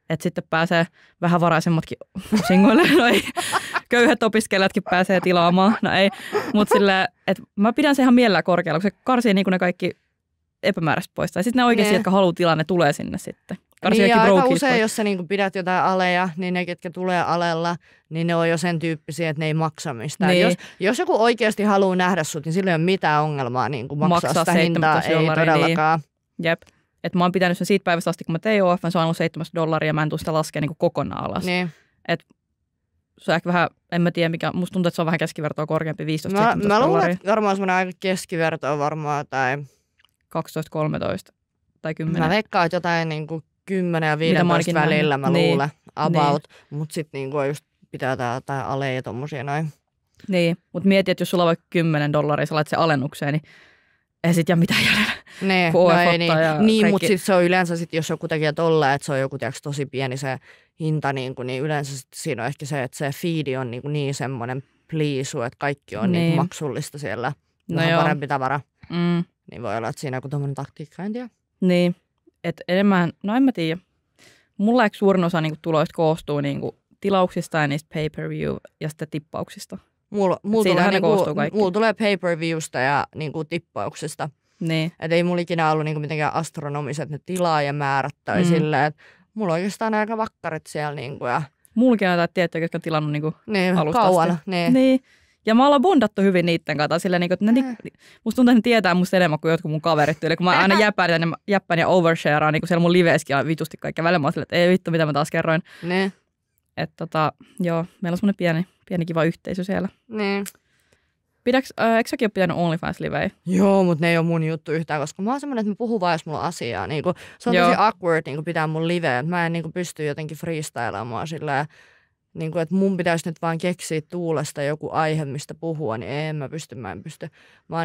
että sitten pääsee vähän varaisemmatkin singoille. No ei, köyhät opiskelijatkin pääsee tilaamaan. No ei, mutta silleen, että mä pidän se ihan mielellä korkealla, kun se karsii niin kuin ne kaikki epämääräiset pois. Ja sitten ne oikeasti, jotka haluaa tilaa, ne tulee sinne sitten. Niin ja aika usein, jos sä niinku pidät jotain aleja, niin ne, ketkä tulee alella, niin ne on jo sen tyyppisiä, että ne ei maksa mistään. Niin. Jos joku oikeasti haluaa nähdä sut, niin sillä ei ole mitään ongelmaa niin maksaa sitä hintaa. Ei todellakaan. Niin. Jep. Et mä oon pitänyt sen siitä päivästä asti, kun mä tein OF, se on ollut $17 ja mä en tule sitä laskea niin kokonaan alas. Niin. Et se on ehkä vähän, en mä tiedä mikä, musta tuntuu, että se on vähän keskivertoa korkeampi, $15-17. Mä luulen, että varmaan semmoinen aika keskivertoa varmaan tai 12, 13 tai 10. Mä veikkaan, että jotain niinku 10 ja 15 välillä mä luulen about, mutta sitten niinku just pitää jotain aleja ja tommosia noin. Niin, mutta mieti, että jos sulla on vaikka $10, sä laitat sen alennukseen, niin ei sit jää mitään jäljellä. Nee, no ei niin mutta sitten se on yleensä, sit, jos joku tekee tolleen, että se on joku tosi pieni se hinta, niin yleensä sit siinä on ehkä se, että se feedi on niin semmoinen pliisu, että kaikki on niin maksullista siellä. Vähän parempi tavara. Niin voi olla, että siinä on joku tommoinen taktiikka, en tiedä. Niin, että enemmän, no en mä tiedä. Mulla eikö suurin osa niinku tuloista koostuu niinku tilauksista ja niistä pay-per-view ja sitten tippauksista. Mulla tulee pay-per-viewsta ja niinku tippauksista. Niin. Että ei mulla ikinä ollut niinku mitenkään astronomiset ne tilaajamäärät tai silleen, että mulla on oikeastaan aika vakkarit siellä. Niinku ja mullakin on jotain tiettyjä, jotka on tilannut niinku alusta kauan. Asti. Niin. Ja mä ollaan bondattu hyvin niitten kanssa. Silleen, niinku, että musta tuntuu, että ne tietää musta enemmän kuin jotkut mun kaverit. Eli kun mä aina jäppään ja overshareaan niin siellä mun liveeskin on vitusti kaikkea välillä. Mä oon silleen, että ei vittu, mitä mä taas kerroin. Ne. Että joo, meillä on semmoinen pieni kiva yhteisö siellä. Niin. Eikö säkin ole pitänyt OnlyFans-livejä? Joo, mutta ne ei ole mun juttu yhtään, koska mä oon semmoinen, että mä puhun vaan, jos mulla on asiaa. Niinku, se on tosi awkward pitää mun liveä. Mä en pysty jotenkin freestyleamaan silleen, että mun pitäisi nyt vaan keksiä tuulesta joku aihe, mistä puhua, niin en mä pysty. Mä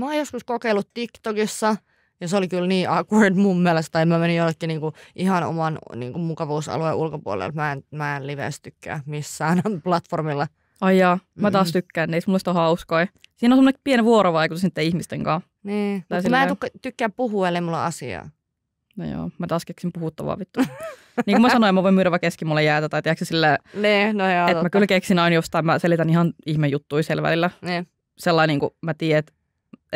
oon joskus kokeillut TikTokissa, ja se oli kyllä niin awkward mun mielestä, tai mä menin jollekin ihan oman mukavuusalueen ulkopuolelle. Mä en liveistä tykkää missään platformilla. Ai jaa, mä taas tykkään niistä, musta on hauskoja. Siinä on semmoinen pieni vuorovaikutus sitten ihmisten kanssa. Niin, mutta mä en tykkää puhua, ellei mulla on asiaa. No joo, mä taas keksin puhuttavaa vittu. Niin kuin mä sanoin, mä voin myydä vaikka keski mulle jäätä tai tiedätkö silleen, että mä kyllä keksin aina jostain, mä selitän ihan ihme juttuja siellä välillä. Sellainen niin kuin mä tiedän, että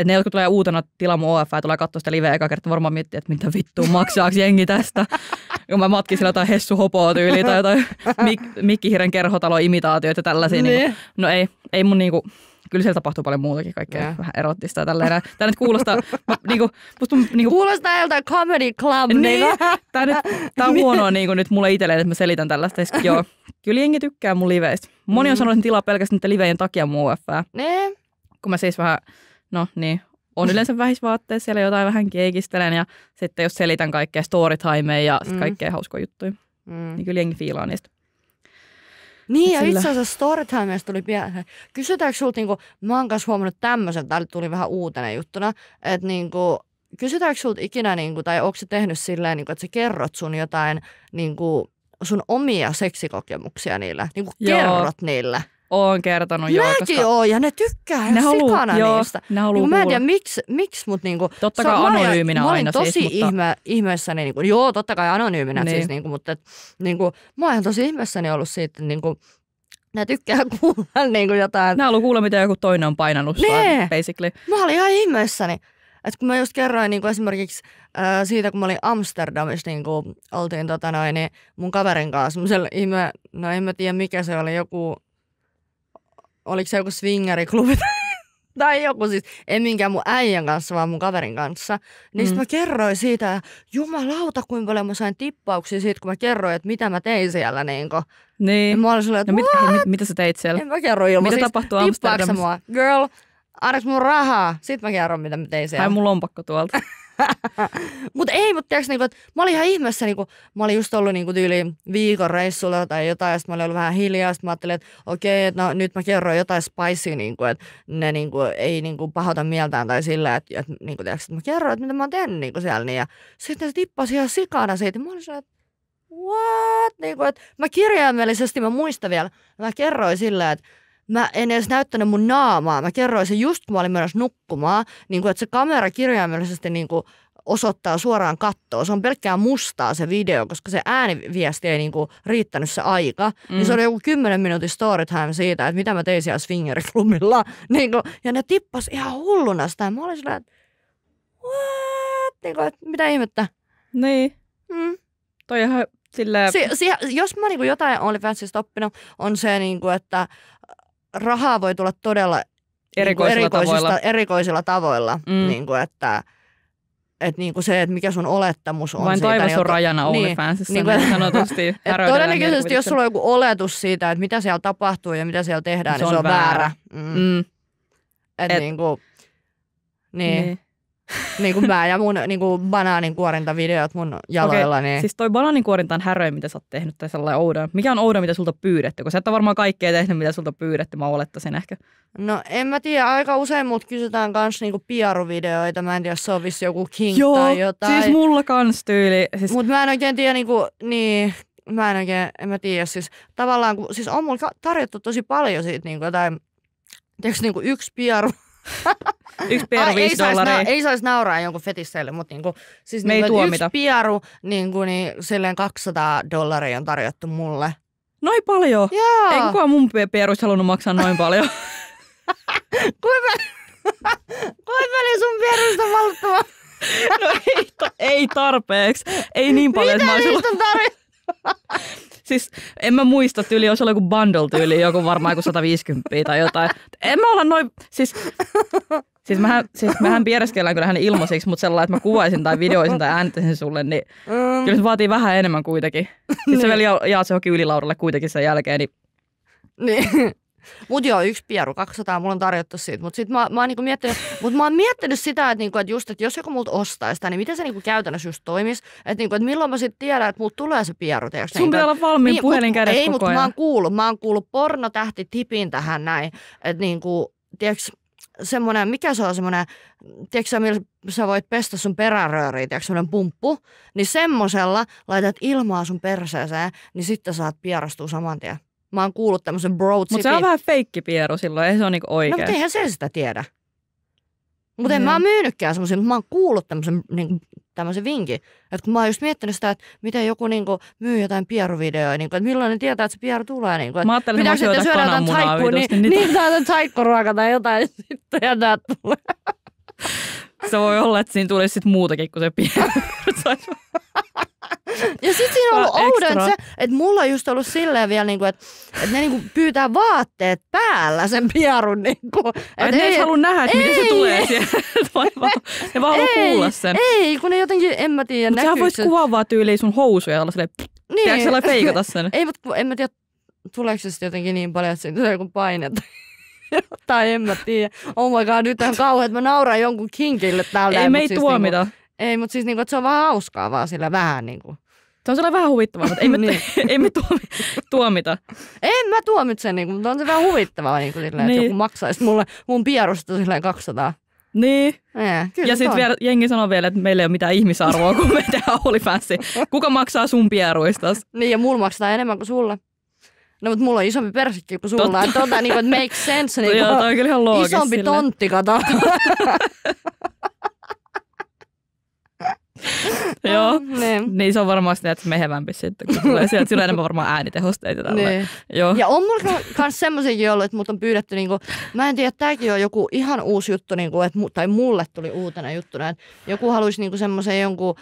ne, jotka tulee uutena tilaamaan OF ja tulee katsoa sitä liveä eka kertaa, varmaan miettii, että mitä vittua maksaako jengi tästä. Kun mä matkin sillä jotain Hessu Hopoa tyyliä tai jotain Mikkihiiren kerhotalon imitaatioita ja tällaisia. Niin. No ei mun niinku, kyllä siellä tapahtuu paljon muutakin kaikkea vähän erottista ja tälleen. Tää nyt kuulostaa, kuulostaa joltain comedy club. Niin, tää on huonoa nyt mulle itselleen, että mä selitän tällaista. Joo, kyllä jengi tykkää mun liveistä. Moni on sanonut, että tilaa pelkästään niiden livejen takia mun OF:ää. Kun mä siis vähän, on yleensä vähisvaatteessa, siellä jotain vähän keikistelen ja sitten jos selitän kaikkea storytimea ja sitten kaikkea hauskoja juttuja, niin kyllä jengi fiilaa niistä. Niin ja itse asiassa storytimeista tuli pian. Kysytäänkö sulta, mä oon kanssa huomannut tämmöisen, täällä tuli vähän uutena juttuna, että kysytäänkö sulta ikinä, tai onko se tehnyt silleen, että sä kerrot sun jotain, sun omia seksikokemuksia niillä, kerrot niillä. Oon kertonut Mäkin oon ja ne tykkää sikana niistä. Ne haluu mä en tiedä miksi, mutta totta kai anonyyminä aina siis. Mä olin tosi mutta ihmeessäni, totta kai anonyyminä siis, mutta mä oon tosi ihmeessäni ollut siitä, ne tykkää kuulla jotain. Ne haluaa kuulla, mitä joku toinen on painanut basically. Mä olin ihan ihmeessäni. Että kun mä just kerroin esimerkiksi siitä, kun mä olin Amsterdamissa, oltiin mun kaverin kanssa semmoisella en mä tiedä mikä se oli, oliko se joku swingeriklubi tai joku siis, en minkään mun äijän kanssa, vaan mun kaverin kanssa. Niin sit mä kerroin siitä, ja jumalauta, kuinka paljon mä sain tippauksia siitä, kun mä kerroin, että mitä mä tein siellä. Niin. Ja mä olin silleen, että mitä sä teit siellä? En mä kerro ilman. Mitä tapahtui Amsterdamissa? Mua? Girl, annaks mun rahaa? Sitten mä kerron, mitä mä tein siellä. Hai mun lompakko tuolta. Mutta tiiäks, että mä olin ihan ihmeessä, mä olin just ollut tyyliin viikon reissulla tai jotain, ja sit mä olin ollut vähän hiljaa, sit mä ajattelin, että okei, että nyt mä kerroin jotain spicea, että ne ei pahota mieltään tai sillä, että mä kerroin, että mitä mä oon tehnyt siellä, ja sitten ne tippasi ihan sikana siitä, mä olin sellainen, että what? Että mä kirjaimellisesti, mä muistan vielä, mä kerroin sillä, että mä en edes näyttänyt mun naamaa. Mä kerroin sen just, kun mä olin menossa nukkumaan, että se kamera kirjaimellisesti osoittaa suoraan kattoon. Se on pelkkää mustaa se video, koska se ääniviesti ei riittänyt se aika. Niin se oli joku 10 minuutin storytime siitä, että mitä mä tein siellä swingeriklubilla. Ja ne tippas ihan hulluna sitä. Mä olin silleen, että what? Että mitä ihmettä? Niin. Toi ihan silleen. Jos mä jotain OnlyFansista oppinut, on se, että rahaa voi tulla todella erikoisilla tavoilla. Että se, että mikä sun olettamus on. Vain siitä. Taivas on rajana OnlyFansissa, niin sanotusti. Todennäköisesti, jos sulla on joku oletus siitä, että mitä siellä tapahtuu ja mitä siellä tehdään, niin se on väärä. Niin. Niin kuin mä ja mun niin kuin banaaninkuorintavideot mun jaloilla. Okei, niin. siis toi banaaninkuorinta on häröin, mitä sä oot tehnyt, tai sellainen oudo. Mikä on oudo, mitä sulta pyydetty? Kun sä et ole varmaan kaikkea tehnyt, mitä sulta pyydetty, mä olettaisin ehkä. No en mä tiedä, aika usein mut kysytään kans niinku piaruvideoita, mä en tiedä, se on vissi joku king tai jotain. Siis mulla kans tyyli. Siis... Mut mä en oikein tiedä niinku, niin, en mä tiedä, siis tavallaan, siis on mulla tarjottu tosi paljon siitä niinku jotain, tiedätkö niinku yksi piaru. Yksi piaru $5. Ei saisi nauraa jonkun fetisseille, mutta niinku, siis me niinku, ei yksi piaru, niinku, niin silleen $200 on tarjottu mulle. Noin paljon? Joo. Ei kukaan mun pieruista halunnut maksaa noin paljon. Kuinka paljon sun pieruista valttua? No ei tarpeeksi. Ei niin paljon. Mitä niistä on tarjottu? Siis en mä muista, tyyli jos oli joku bundle-tyyli, joku varmaan joku 150 tai jotain. En mä olla noin, siis mehän piereskellään kyllä hänen ilmaisiksi, mutta sellainen, että mä kuvaisin tai videoisin tai äänittäisin sulle, niin kyllä se vaatii vähän enemmän kuitenkin. Sitten sä vielä jaat se johonkin ylilaudalle kuitenkin sen jälkeen. Niin. Mut joo, yksi pieru, 200, mulla on tarjottu siitä. Mut sit mä oon niinku miettinyt sitä, että niinku, että jos joku multa ostaa sitä, niin miten se niinku käytännössä just toimisi. Että niinku, milloin mä sit tiedän, että multa tulee se pieru. Tiedätkö, sun pitää olla valmiin puhelin kädessä koko ajan. Ei, mutta mä oon kuullut pornotähti tipin tähän näin. Että niinku, tiedätkö, semmoinen, mikä se on semmoinen, tiedätkö millä sä voit pestä sun perärööriä, tiedätkö semmoinen pumppu, niin semmosella laitat ilmaa sun perseeseen, niin sitten saat pierastua saman tien. Mä oon kuullut tämmöisen bro-tipin. Mutta se on vähän feikkipieru silloin, ei se ole niinku oikein. No, mutta eihän se sitä tiedä. Mutta en mä oon myynytkään semmoisia, mutta mä oon kuullut tämmöisen vinkin. Että kun mä oon just miettinyt sitä, että miten joku niinku myy jotain pieruvideoja, niinku, että milloin ne tietää, että se pieru tulee. Niinku, mä ajattelin, että mä syötän kananmunaa vitusti. Niin jotain taikkoruokaa tai jotain, ja sitten jätää tulee. Se voi olla, että siinä tulisi sit muutakin kuin se pieru. Ja sit siinä on ollut oudon se, että mulla on just ollut silleen vielä, että ne pyytää vaatteet päällä sen pierun. Että ne ei halua nähdä, että miten se tulee siellä. Ne vaan haluaa kuulla sen. Ei, kun ne jotenkin, en mä tiedä, näkyy. Mutta sä voisit kuvaa vaan tyyliin sun housuja ja olla silleen, tiedätkö sellainen feikata sen? Ei, mutta en mä tiedä, tuleeko se sitten jotenkin niin paljon, että siinä tulee joku paine. Tai en mä tiedä. Oh my god, nyt on kauhean, että mä nauran jonkun kinkille täällä. Ei me ei tuomita. Ei, mutta siis että se on vähän hauskaa vaan sillä vähän niinku. Se on sellainen vähän huvittavaa, mutta ei me tuomita. En mä tuomitse, mutta on se vähän huvittavaa, että joku maksaisi mulle mun pierusta silleen 200. Niin. Ja sitten vielä jengi sanoo vielä, että meillä ei ole mitään ihmisarvoa, kun me tehdään OnlyFansia. Kuka maksaa sun pieruistas? Niin, ja mulla maksaa enemmän kuin sulle. No, mutta mulla on isompi persikki kuin sulla. Että make sense. Joo, toi on kyllä ihan loogista. Isompi tontti, kato. Joo, niin se on varmaan sitä, että mehevämpi sitten, kun tulee sieltä. Sillä on enemmän varmaan äänitehosteita. Niin. Joo. Ja on mulla myös semmoisiakin ollut, että mut on pyydetty, mä en tiedä, että tämäkin on joku ihan uusi juttu, tai mulle tuli uutena juttuna, että joku haluaisi semmoisen jonkun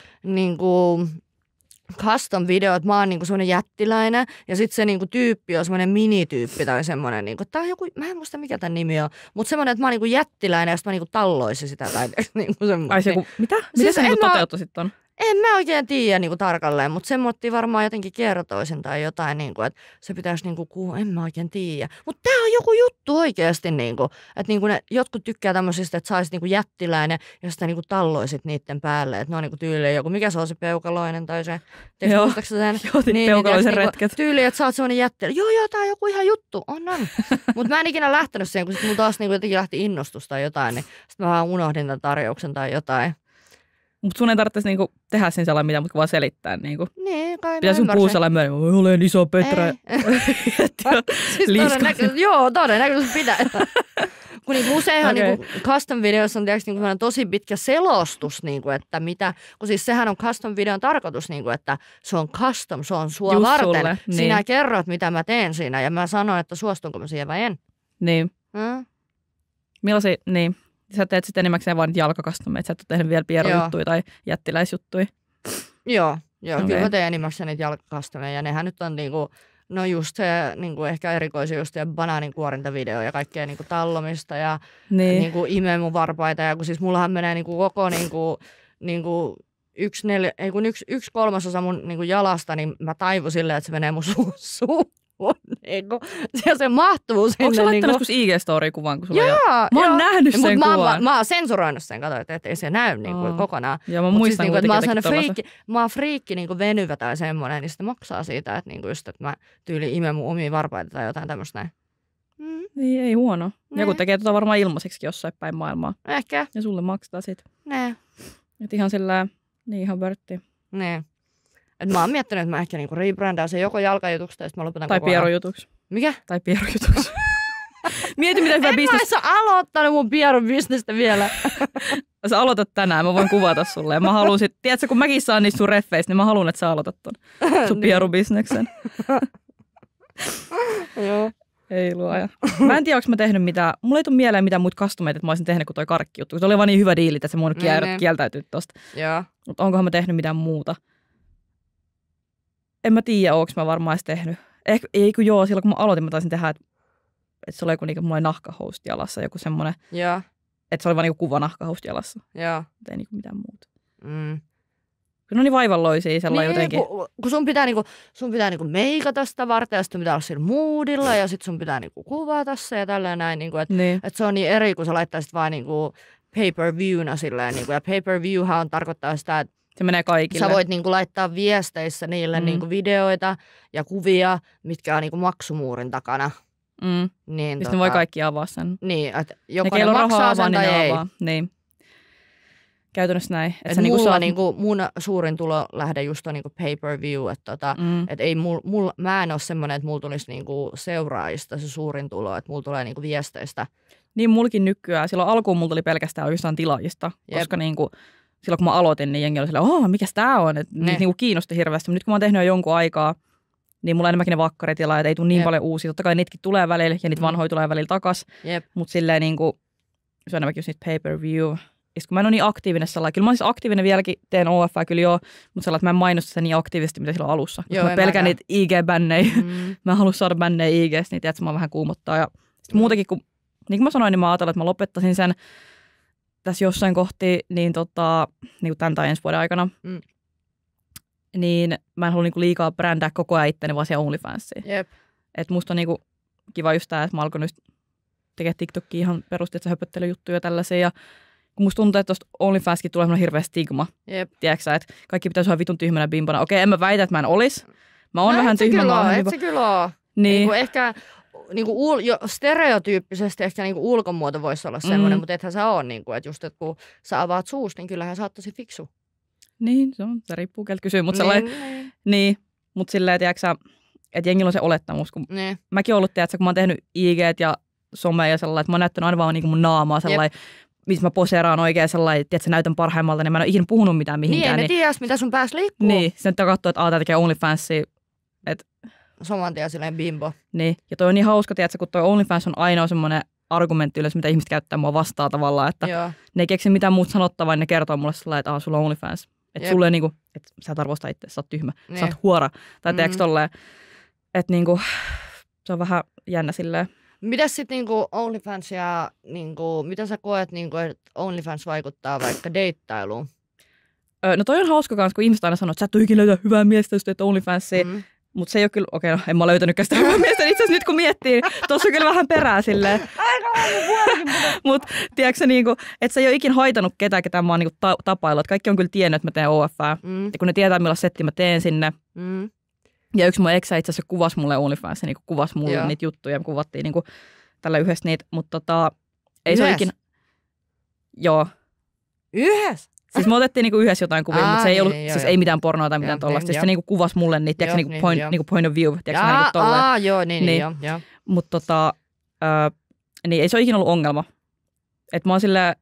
custom video, että mä oon semmoinen jättiläinen ja sitten se tyyppi on semmoinen minityyppi tai semmoinen, tää on joku, mä en muista mikä tämän nimi on, mutta semmoinen, että mä oon jättiläinen ja sitten mä talloisin sitä tai semmoinen. Ai se joku, mitä? Miten se toteuttui sitten on? En mä oikein tiedä tarkalleen, mutta semmoittiin varmaan jotenkin kertoisin tai jotain, että se pitäisi en mä oikein tiedä. Mutta tää on joku juttu oikeasti, että ne jotkut tykkää tämmöisistä, että saisit jättiläinen ja sitten talloisit niiden päälle, että ne on tyyliin joku, mikä se on se peukaloinen tai se, muistaaksä sen? Joo, peukaloisen retket. Tyyliin, että sä oot semmoinen jättiläinen. Joo, tää on joku ihan juttu, on. Mutta mä en ikinä lähtenyt siihen, kun sit mulla taas jotenkin lähti innostus tai jotain, niin sitten mä vaan unohdin tämän tarjouksen tai jotain. Mutta sun ei tarvitsisi tehdä siinä sellainen mitään, mutta vaan selittää. Niin, kai pitäisi sun puhua sellainen myöhemmin, olen iso Petra. Todennäköisesti pitää. Kun useinhan custom videoissa on tosi pitkä selostus, että mitä, kun siis sehän on custom videon tarkoitus, että se on custom, se on sua just varten. Sulle, niin. Sinä kerrot, mitä mä teen siinä ja mä sanon, että suostunko mä siihen vai en. Niin. Millaisia, niin. Sä teet sitten enimmäkseen vaan jalkakastomeita, sä et ole tehnyt vielä pierujuttuja tai jättiläisjuttuja. Joo, kyllä mä teen enimmäkseen niitä jalkakastomeja ja nehän nyt on no just se ehkä erikoisia just banaaninkuorintavideo ja kaikkea tallomista ja imemuvarpaita ja kun siis mullahan menee koko yksi kolmasosa mun jalasta, niin mä taivun silleen, että se menee mun niinku, se mahtuu sinne. Onko sä laittanut niinku... joskus IG-story-kuvan, kun sulla mä oon nähnyt sen kuvan. Mä oon sensuroinut sen, katsoin, että ei se näy niinku kokonaan. Joo, mä muistan siis, niinku, mä oon friikki niinku venyvä tai semmoinen, niin sitten maksaa siitä, että niinku just, että mä tyyli ime mun omia varpaita tai jotain tämmöistä näin. Niin, ei huono. Joku tekee varmaan ilmaiseksi jossain päin maailmaa. Ehkä. Ja sulle maksetaan sit. Ne. Et ihan sillä, niin ihan vörtti. Ne. Et mä oon miettinyt, että mä ehkä niinku rebrändään sen joko jalkajutuksi tai sitten mä lopetan tai pierojutuksi. Mikä? Tai pierojutuksi. Mieti, mitä hyvä bisnes. En mä aloittanut mun pierobisnestä vielä. Sä aloitat tänään, mä voin kuvata sulle. Ja mä haluan sit, tiedätkö, kun mäkin saan niistä sun reffeistä, niin mä haluan, että sä aloitat ton sun pierobisneksen. Joo. Ei luoja. Mä en tiedä, onko mä tehnyt mitään. Mulla ei tule mieleen mitään muita customeita, että mä olisin tehnyt kuin toi karkkijuttu. Se oli vaan niin hyvä diili, että se mun kieltäytyy tosta. Joo. Mutta onkohan mä tehnyt mitään muuta? En mä tiedä, onko mä varmaan edes tehnyt. Ei kun joo, silloin kun mä aloitin, mä taisin tehdä, että se oli joku niinku, mulla oli nahkahoust jalassa, joku semmonen. Joo. Että se oli vaan niinku kuva nahkahoust jalassa. Joo. Ei niinku mitään muuta. No niin vaivalloisia sellainen niin, jotenkin. Kun sun pitää niinku meikata sitä varten ja sitten pitää olla sillä moodilla ja sitten sun pitää niinku kuvata se ja tälleen näin. Niinku, että niin. Et se on niin eri, kun sä laittaisit vaan niinku pay-per-viewna silleen. Niinku, ja pay-per-viewhan tarkoittaa sitä, että se menee kaikille. Sä voit niinku laittaa viesteissä niille niinku videoita ja kuvia, mitkä on niinku maksumuurin takana. Niin, ne voi kaikki avaa sen. Niin, että jokainen maksaa sen tai ei. Niin. Käytännössä näin. Et mulla niinku, mun suurin tulolähde just on niinku pay-per-view. Et ei mä en ole semmoinen, että mulla tulisi niinku seuraajista se suurin tulo. Että mulla tulee niinku viesteistä. Niin mulkin nykyään. Silloin alkuun mulla tuli pelkästään oikeastaan tilaajista. Koska niinku, silloin kun mä aloitin, niin jengi oli silleen, mikäs tää on? Et niinku kiinnosti hirveästi. Mutta nyt kun mä oon tehnyt jo jonkun aikaa, niin mulla on enemmänkin ne vakkaritilaajat. Ei tule niin paljon uusia. Totta kai niitäkin tulee välillä ja niitä vanhoja tulee välillä takas. Mutta silleen niinku, se on enemmänkin just niitä pay-per-view. Ja kun mä en ole niin aktiivinen sellainen. Kyllä mä olisin aktiivinen vieläkin, teen OF:ää kyllä joo, mutta sellainen, että mä en mainosta sitä niin aktiivisesti, mitä silloin alussa. Koska mä pelkään niitä IG-bännejä. Mä en halua saada bännejä IG:stä, niin tiedätkö, mä vähän kuumottaa. Ja sitten muutenkin, kun, niin kuin mä sanoin, niin mä ajattelin, että mä lopettaisin sen tässä jossain kohti, niin, niin tämän tai ensi vuoden aikana. Niin mä en halua niin liikaa brändää koko ajan itteni vaan siellä OnlyFansiin. Että musta on niin kiva just tää, että mä alkoin nyt tekemään TikTokia ihan perusti, että se höpöttelyjuttuja ja tällaisia. Ja kun musta tuntuu, että tuosta OnlyFanskin tulee semmoinen hirveä stigma. Tiedätkö että kaikki pitäisi olla vitun tyhmänä bimbana. Okei, en mä väitä, että mä en olis. Mä oon vähän tyhmä. Et se kyllä ole. Niin. Ehkä stereotyyppisesti ehkä niinku ulkomuoto voisi olla semmoinen, mutta ethän sä ole. Niinku, että just, että kun sä avaat suus, niin kyllähän sä oot tosi fiksu. Niin, se riippuu keltä kysyy. Mutta niin, mutta silleen, tiedätkö että jengillä on se olettamus. Kun mäkin oon ollut, tiedätkö, kun mä oon tehnyt IG:t ja somea ja sellainen, että mä oon näyttänyt aina vaan niinku mun naamaa sellainen, missä mä poseeraan oikein sellainen, tiedätkö, näytän parhaimmalta, niin mä en ole ikinä puhunut mitään mihinkään. Niin, en tiedä, mitä sun päässä liikkuu. Niin, sitten tää katsoo, että tää tekee OnlyFansia. Saman tien silleen bimbo. Niin, ja toi on niin hauska, tiedätkö, kun toi OnlyFans on aina semmoinen argumentti yleensä, mitä ihmiset käyttää mua vastaan tavallaan, että ne ei keksi mitään muuta sanottavaa, niin ne kertoo mulle sellainen, että sulla on OnlyFans. Että sulle niinku, että sä et arvosta itse, sä oot tyhmä, sä oot huora. Tai tiedätkö tolleen, että niinku, se on vähän jännä silleen. Mitäs sitten niinku OnlyFans ja niinku, mitä sä koet, niinku, että OnlyFans vaikuttaa vaikka deittailuun? No toi on hauska kanssa, kun ihmiset aina sanoo, että sä et ole ikinä löytää hyvää miestä, jos teet OnlyFansia. Mutta se ei ole kyllä, okei, en mä löytänytkään sitä hyvää miestä. Itse asiassa nyt kun miettii, tuossa on kyllä vähän perää silleen. Mutta tiedätkö niinku, että se ei ole ikinä haitanut ketään, ketä mä oon niinku tapaillut. Kaikki on kyllä tiennyt, että mä teen OF:ää. Ja kun ne tietää, millainen setti mä teen sinne. Ja yksi mun eksä itse asiassa kuvasi mulle OnlyFans, niinku kuvasi mulle niitä juttuja. Me kuvattiin niinku tällä yhdessä niitä, mutta ei se ole ikinä. Joo. Yhdessä? Siis me otettiin niinku yhdessä jotain kuvia, mutta se ei ollut, siis ei mitään pornoa tai mitään tollaista. Siis se niinku kuvasi mulle niitä, tiedätkö, niinku point of view, tiedätkö, niinku tolleen. Joo. Mutta niin ei se ole ikinä ollut ongelma. Että mä oon silleen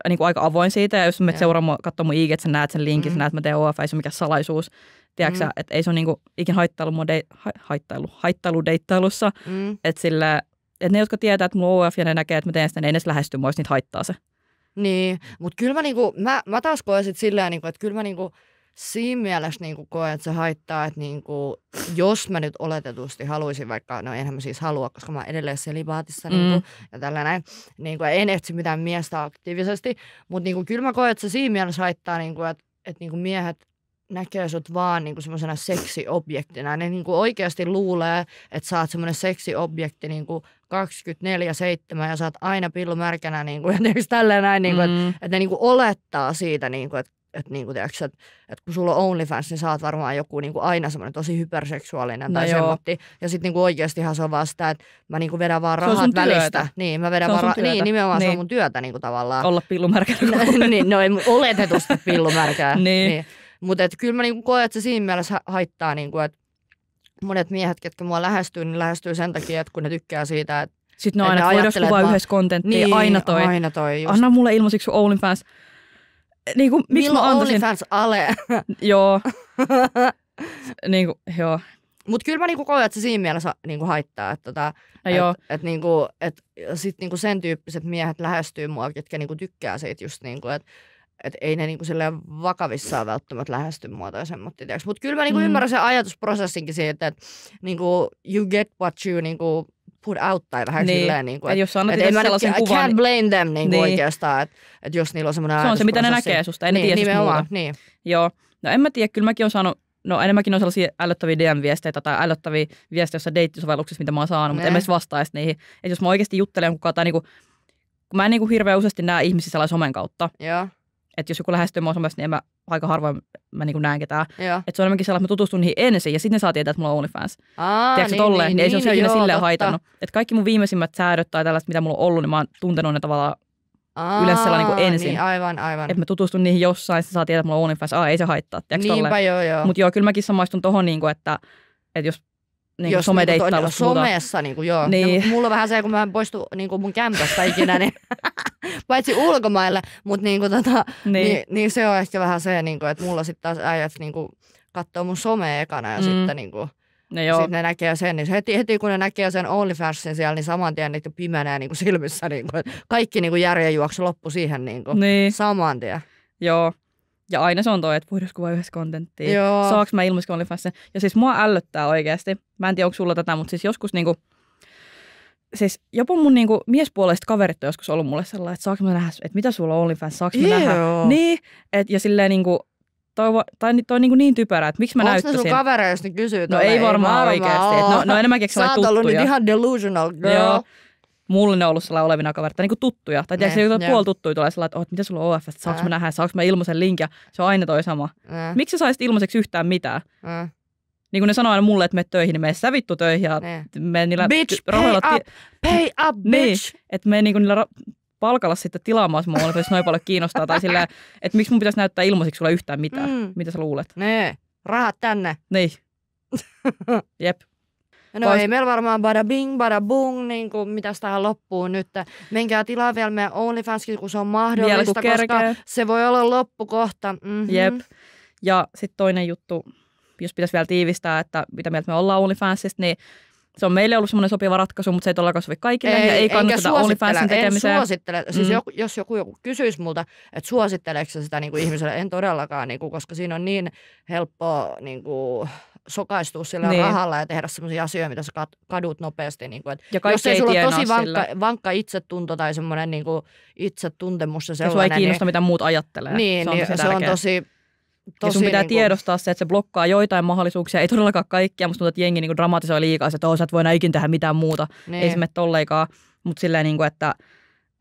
niinku aika avoin siitä, ja jos menet seuraamaan, katsoo mun IG, että sä näet sen linkin, sä näet, että mä teen OF, ei se ole mikään salaisuus. Tiedätkö, että ei se ole niinku ikinä haittailu deittailussa. Että ne, jotka tietää, että mulla on OF ja ne näkee, että mä teen sitä, niin ei edes lähesty, mä niitä haittaa se. Niin, mutta kyllä mä, niinku, mä taas koen sit silleen, niinku, että kyllä mä niinku, siinä mielessä niinku koen, että se haittaa, että niinku, jos mä nyt oletetusti haluaisin, vaikka, no enhän mä siis halua, koska mä oon edelleen selibaatissa niinku, ja tällä näin, niinku, en etsi mitään miestä aktiivisesti, mutta niinku, kyllä mä koen, että se siinä mielessä haittaa, niinku, että niinku, miehet näkee sut vaan niinku semmoisena seksiobjektina. Ne niinku oikeasti luulee, että sä oot semmoinen seksiobjekti niinku 24/7 ja sä oot aina pillu märkänä niinku, ja tälleen näin, niinku, että ne niinku olettaa siitä, niinku, että kun sulla on OnlyFans, niin sä oot varmaan joku niinku aina semmoinen tosi hyperseksuaalinen tai semmoinen. Ja sit niinku oikeastihan se on vaan sitä, että mä niinku vedän vaan rahat välistä. Niin, mä vedän vaan niin, nimenomaan se on mun työtä niinku tavallaan. Olla pillumärkänä. Niin, no ei oletetusti pillumärkää. Niin. Mutta kyllä mä niinku koen, että se siinä mielessä haittaa, niinku, että monet miehet, ketkä mua lähestyy, niin lähestyy sen takia, että kun ne tykkää siitä, että sitten ne aina, että voidaan kuvaa yhdessä kontenttia, niin, aina toi just. Anna mulle ilmaisiksi sun OnlyFans. Niin kuin, miksi mä antaisin? OnlyFans ale? Joo. Niin kuin, joo. Mutta kyllä mä niinku koen, että se siinä mielessä niinku haittaa, että sitten niinku sen tyyppiset miehet lähestyy mua, ketkä niinku tykkää siitä just niinku, että ei ne niinku vakavissaan välttämättä lähesty mua tai semmoista. Mutta kyllä mä niinku ymmärrän sen ajatusprosessinkin siitä, että niinku you get what you niinku put out tai vähän silleen. Niinku, että jos annat sellaisen kuvan. I can't blame them niinku oikeastaan, että jos niillä on semmoinen ajatusprosessi. Se on se, mitä ne näkee susta, ei ne tiedä susta muuta. Niin. Joo, no en mä tiedä, kyllä mäkin olen saanut, no enemmänkin on sellaisia ällöttäviä DM-viesteitä tai ällöttäviä viestejä jossain deittisovelluksissa, mitä mä oon saanut, mutta en mä edes vastaisi niihin. Että jos mä oikeasti juttelen kukaan tai niinku, kun mä en niinku hirveän useasti näe ihmisiä sellaisen somen kautta. Joo. Että jos joku lähestyy mua somesta, niin aika harvoin mä niinku näen ketään. Että se on enemmänkin sellainen, että mä tutustun niihin ensin ja sitten ne saa tietää, että mulla on OnlyFans. Tiedätkö tolleen? Niin ei se ole ikinä silleen haitannut. Että kaikki mun viimeisimmät säädöt tai tällaiset, mitä mulla on ollut, niin mä oon tuntenut ne tavallaan yleensä sellainen niin ensin. Niin, aivan. Että mä tutustun niihin jossain, se saa tietää, että mulla on OnlyFans. Ei se haittaa. Niinpä joo. Mutta joo, kyllä mäkin samaistun tohon, niinku, että jos niinku somedeittailusta somessa, niinku, joo. Niin. No, mulla on vähän se, kun mä en poistu niinku mun kämpästä ikinä, niin paitsi ulkomaille, mutta niinku, niin se on ehkä vähän se, niinku, että mulla sitten taas äijät niinku, katsoo mun somea ekana ja sitten niinku, sit ne näkee sen, niin heti kun ne näkee sen OnlyFansin siellä, niin saman tien niitä pimenee niinku silmissä. Niinku, kaikki niinku järjenjuoksu loppu siihen niinku, saman tien. Joo. Ja aina se on toi, että voidaan kuvaa yhdessä kontenttia. Saaks mä ilmaisiko OnlyFansin? Ja siis mua ällöttää oikeasti. Mä en tiedä, onko sulla tätä, mutta siis joskus niinku, siis jopa mun niinku miespuoliset kaverit on joskus ollut mulle sellainen, että saaks mä nähdä, että mitä sulla on OnlyFans, saaks mä nähdä? Niin, ja silleen niinku, toi niinku niin typerää, että miksi mä näyttäisin. Onko ne sun kavereista ne kysyy? No ei varmaan oikeasti. No enemmänkin sellainen tuttuja. Sä oot ollut nyt ihan delusional girl. Joo. Mulla ne on ollut sellainen olevina kaverita, niinku tuttuja. Tai tiedätkö, joku puolituttuja tulee sellainen, että mitä sulla on OF, että saaks mä nähdä, saaks mä ilmaisen linkin. Se on aina toi sama. Miksi sä saisit ilmaiseksi yhtään mitään? Niin kun ne sanoo aina mulle, että menet töihin, niin mene sä vittu töihin ja mene niillä rahoilla... Pay up, bitch! Niin, että mene niinku niillä palkalla sitten tilaamaan mua, jos noin paljon kiinnostaa. Tai silleen, että miksi mun pitäisi näyttää ilmaiseksi sulle yhtään mitään. Mitä sä luulet? Nee, rahat tänne. Niin. Jep. No ei meillä varmaan bada bing, bada bung, niin kuin mitäs tähän loppuun nyt. Menkää tilaa vielä meidän OnlyFanskin, kun se on mahdollista, koska se voi olla loppukohta. Jep. Ja sitten toinen juttu, jos pitäisi vielä tiivistää, että mitä mieltä me ollaan OnlyFansista, niin se on meille ollut semmoinen sopiva ratkaisu, mutta se ei todellakaan sovi kaikille ja ei kannata OnlyFansin tekemiseen. En suosittele. Siis jos joku kysyisi multa, että suositteleeko sitä niin kuin ihmiselle, en todellakaan, niin kuin, koska siinä on niin helppoa niin kuin sokaistua sillä rahalla ja tehdä sellaisia asioita, mitä sä kadut nopeasti. Niin kuin, jos ei sulla ole tosi vankka itsetunto tai semmoinen niin kuin itsetuntemus ja sellainen. Ja sua ei kiinnosta, mitä muut ajattelee. Niin, se on tosi... Ja sun pitää tiedostaa se, että se blokkaa joitain mahdollisuuksia, ei todellakaan kaikkia. Musta tuntuu, että jengi niinku dramatisoi liikaa, että sä et voi enää ikin tehdä mitään muuta. Niin. Ei se mene tolleikaan. Mutta silleen, niinku, että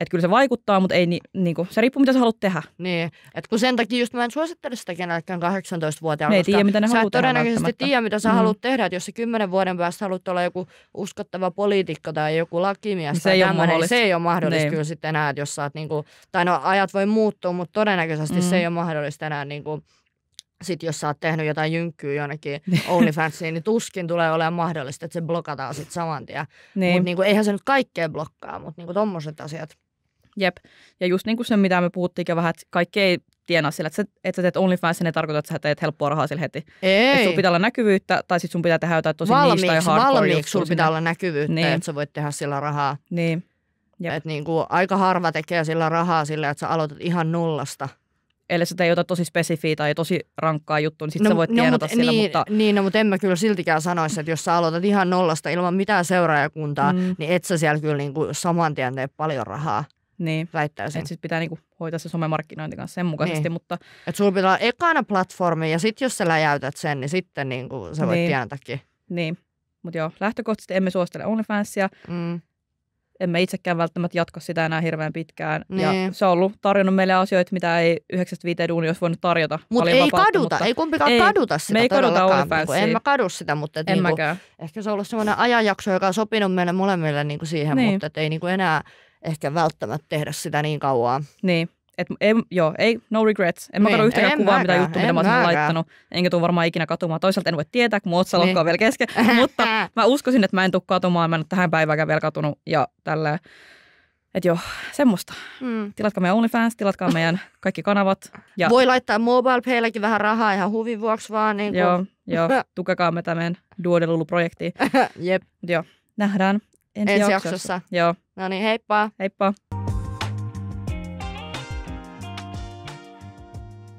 kyllä se vaikuttaa, mutta ei, niinku, se riippuu, mitä sä haluat tehdä. Niin, että kun sen takia just mä en suosittele sitä kenellekään 18-vuotiaalla. Ei tiedä, mitä ne haluaa tehdä. Sä et todennäköisesti tiedä, mitä sä haluat tehdä. Että jos sä 10 vuoden päästä haluat olla joku uskottava poliitikko tai joku lakimies niin tai tämmöinen, niin se ei ole mahdollista kyllä sitten enää, että jos sä oot niinku, tai no ajat voi muuttua, mutta todennäköisesti se ei ole mahdollista enää niinku, sitten jos sä oot tehnyt jotain jynkkyä jonnekin OnlyFansiin, niin tuskin tulee olemaan mahdollista, että se blokataan sitten saman tien. Niin. Mutta niinku, eihän se nyt kaikkea blokkaa, mutta niinku tommoset asiat. Jep. Ja just niin kuin se, mitä me puhuttiinkin vähän, että kaikki ei tienaa sillä, että sä teet OnlyFansin, ei tarkoita, että sä teet helppoa rahaa sillä heti. Ei. Että sulla pitää olla näkyvyyttä, tai sitten sun pitää tehdä jotain tosi niistä ja hardcore. Valmiiksi sulla pitää olla näkyvyyttä, niin. Että sä voit tehdä sillä rahaa. Niin. Että niinku, aika harva tekee sillä rahaa sillä, että sä aloitat ihan nollasta. Eli sä teet jotain tosi spesifiä tai tosi rankkaa juttua, niin sit sä voit tienata sillä. Mutta en mä kyllä siltikään sanoisi, että jos sä aloitat ihan nollasta ilman mitään seuraajakuntaa, niin et sä siellä kyllä niinku saman tien tee paljon rahaa. väittäisin. Että sitten pitää niinku hoitaa se somemarkkinointi kanssa sen mukaisesti. Mutta että sulla pitää olla ekana platformi ja sitten jos sä läjäytät sen, niin sitten niinku sä voit tienatakin. Niin, mutta joo, lähtökohtaisesti emme suosittele OnlyFansia. Emme itsekään välttämättä jatka sitä enää hirveän pitkään. Niin. Ja se on ollut tarjonnut meille asioita, mitä ei 9-5 duuni olisi voinut tarjota. Mutta ei kaduta, ei kumpikaan kaduta sitä. Me ei kaduta OnlyFansia. En mä kadu sitä, mutta niinku, ehkä se on ollut semmoinen ajanjakso, joka on sopinut meille molemmille niinku siihen, mutta ei niinku enää ehkä välttämättä tehdä sitä niin kauan. Niin. Ei, no regrets. En mä kadu yhtäkään kuvaa, mitä juttu, mitä mä oon laittanut. Enkä tule varmaan ikinä katumaan. Toisaalta en voi tietää, kun mun otsalokka on vielä kesken. Mutta mä uskoisin, että mä en tule katumaan. Mä en ole tähän päiväänkään vielä katunut. Ja tälleen. Että joo, semmoista. Tilatkaa meidän OnlyFans, tilatkaa meidän kaikki kanavat. Ja voi laittaa MobilePaylläkin vähän rahaa ihan huvin vuoksi vaan. Niin joo, tukekaa me tämän Duodelulu-projektiin. Jep. Joo, nähdään ensi jaksossa. Joo. No niin, heippa. Heippa.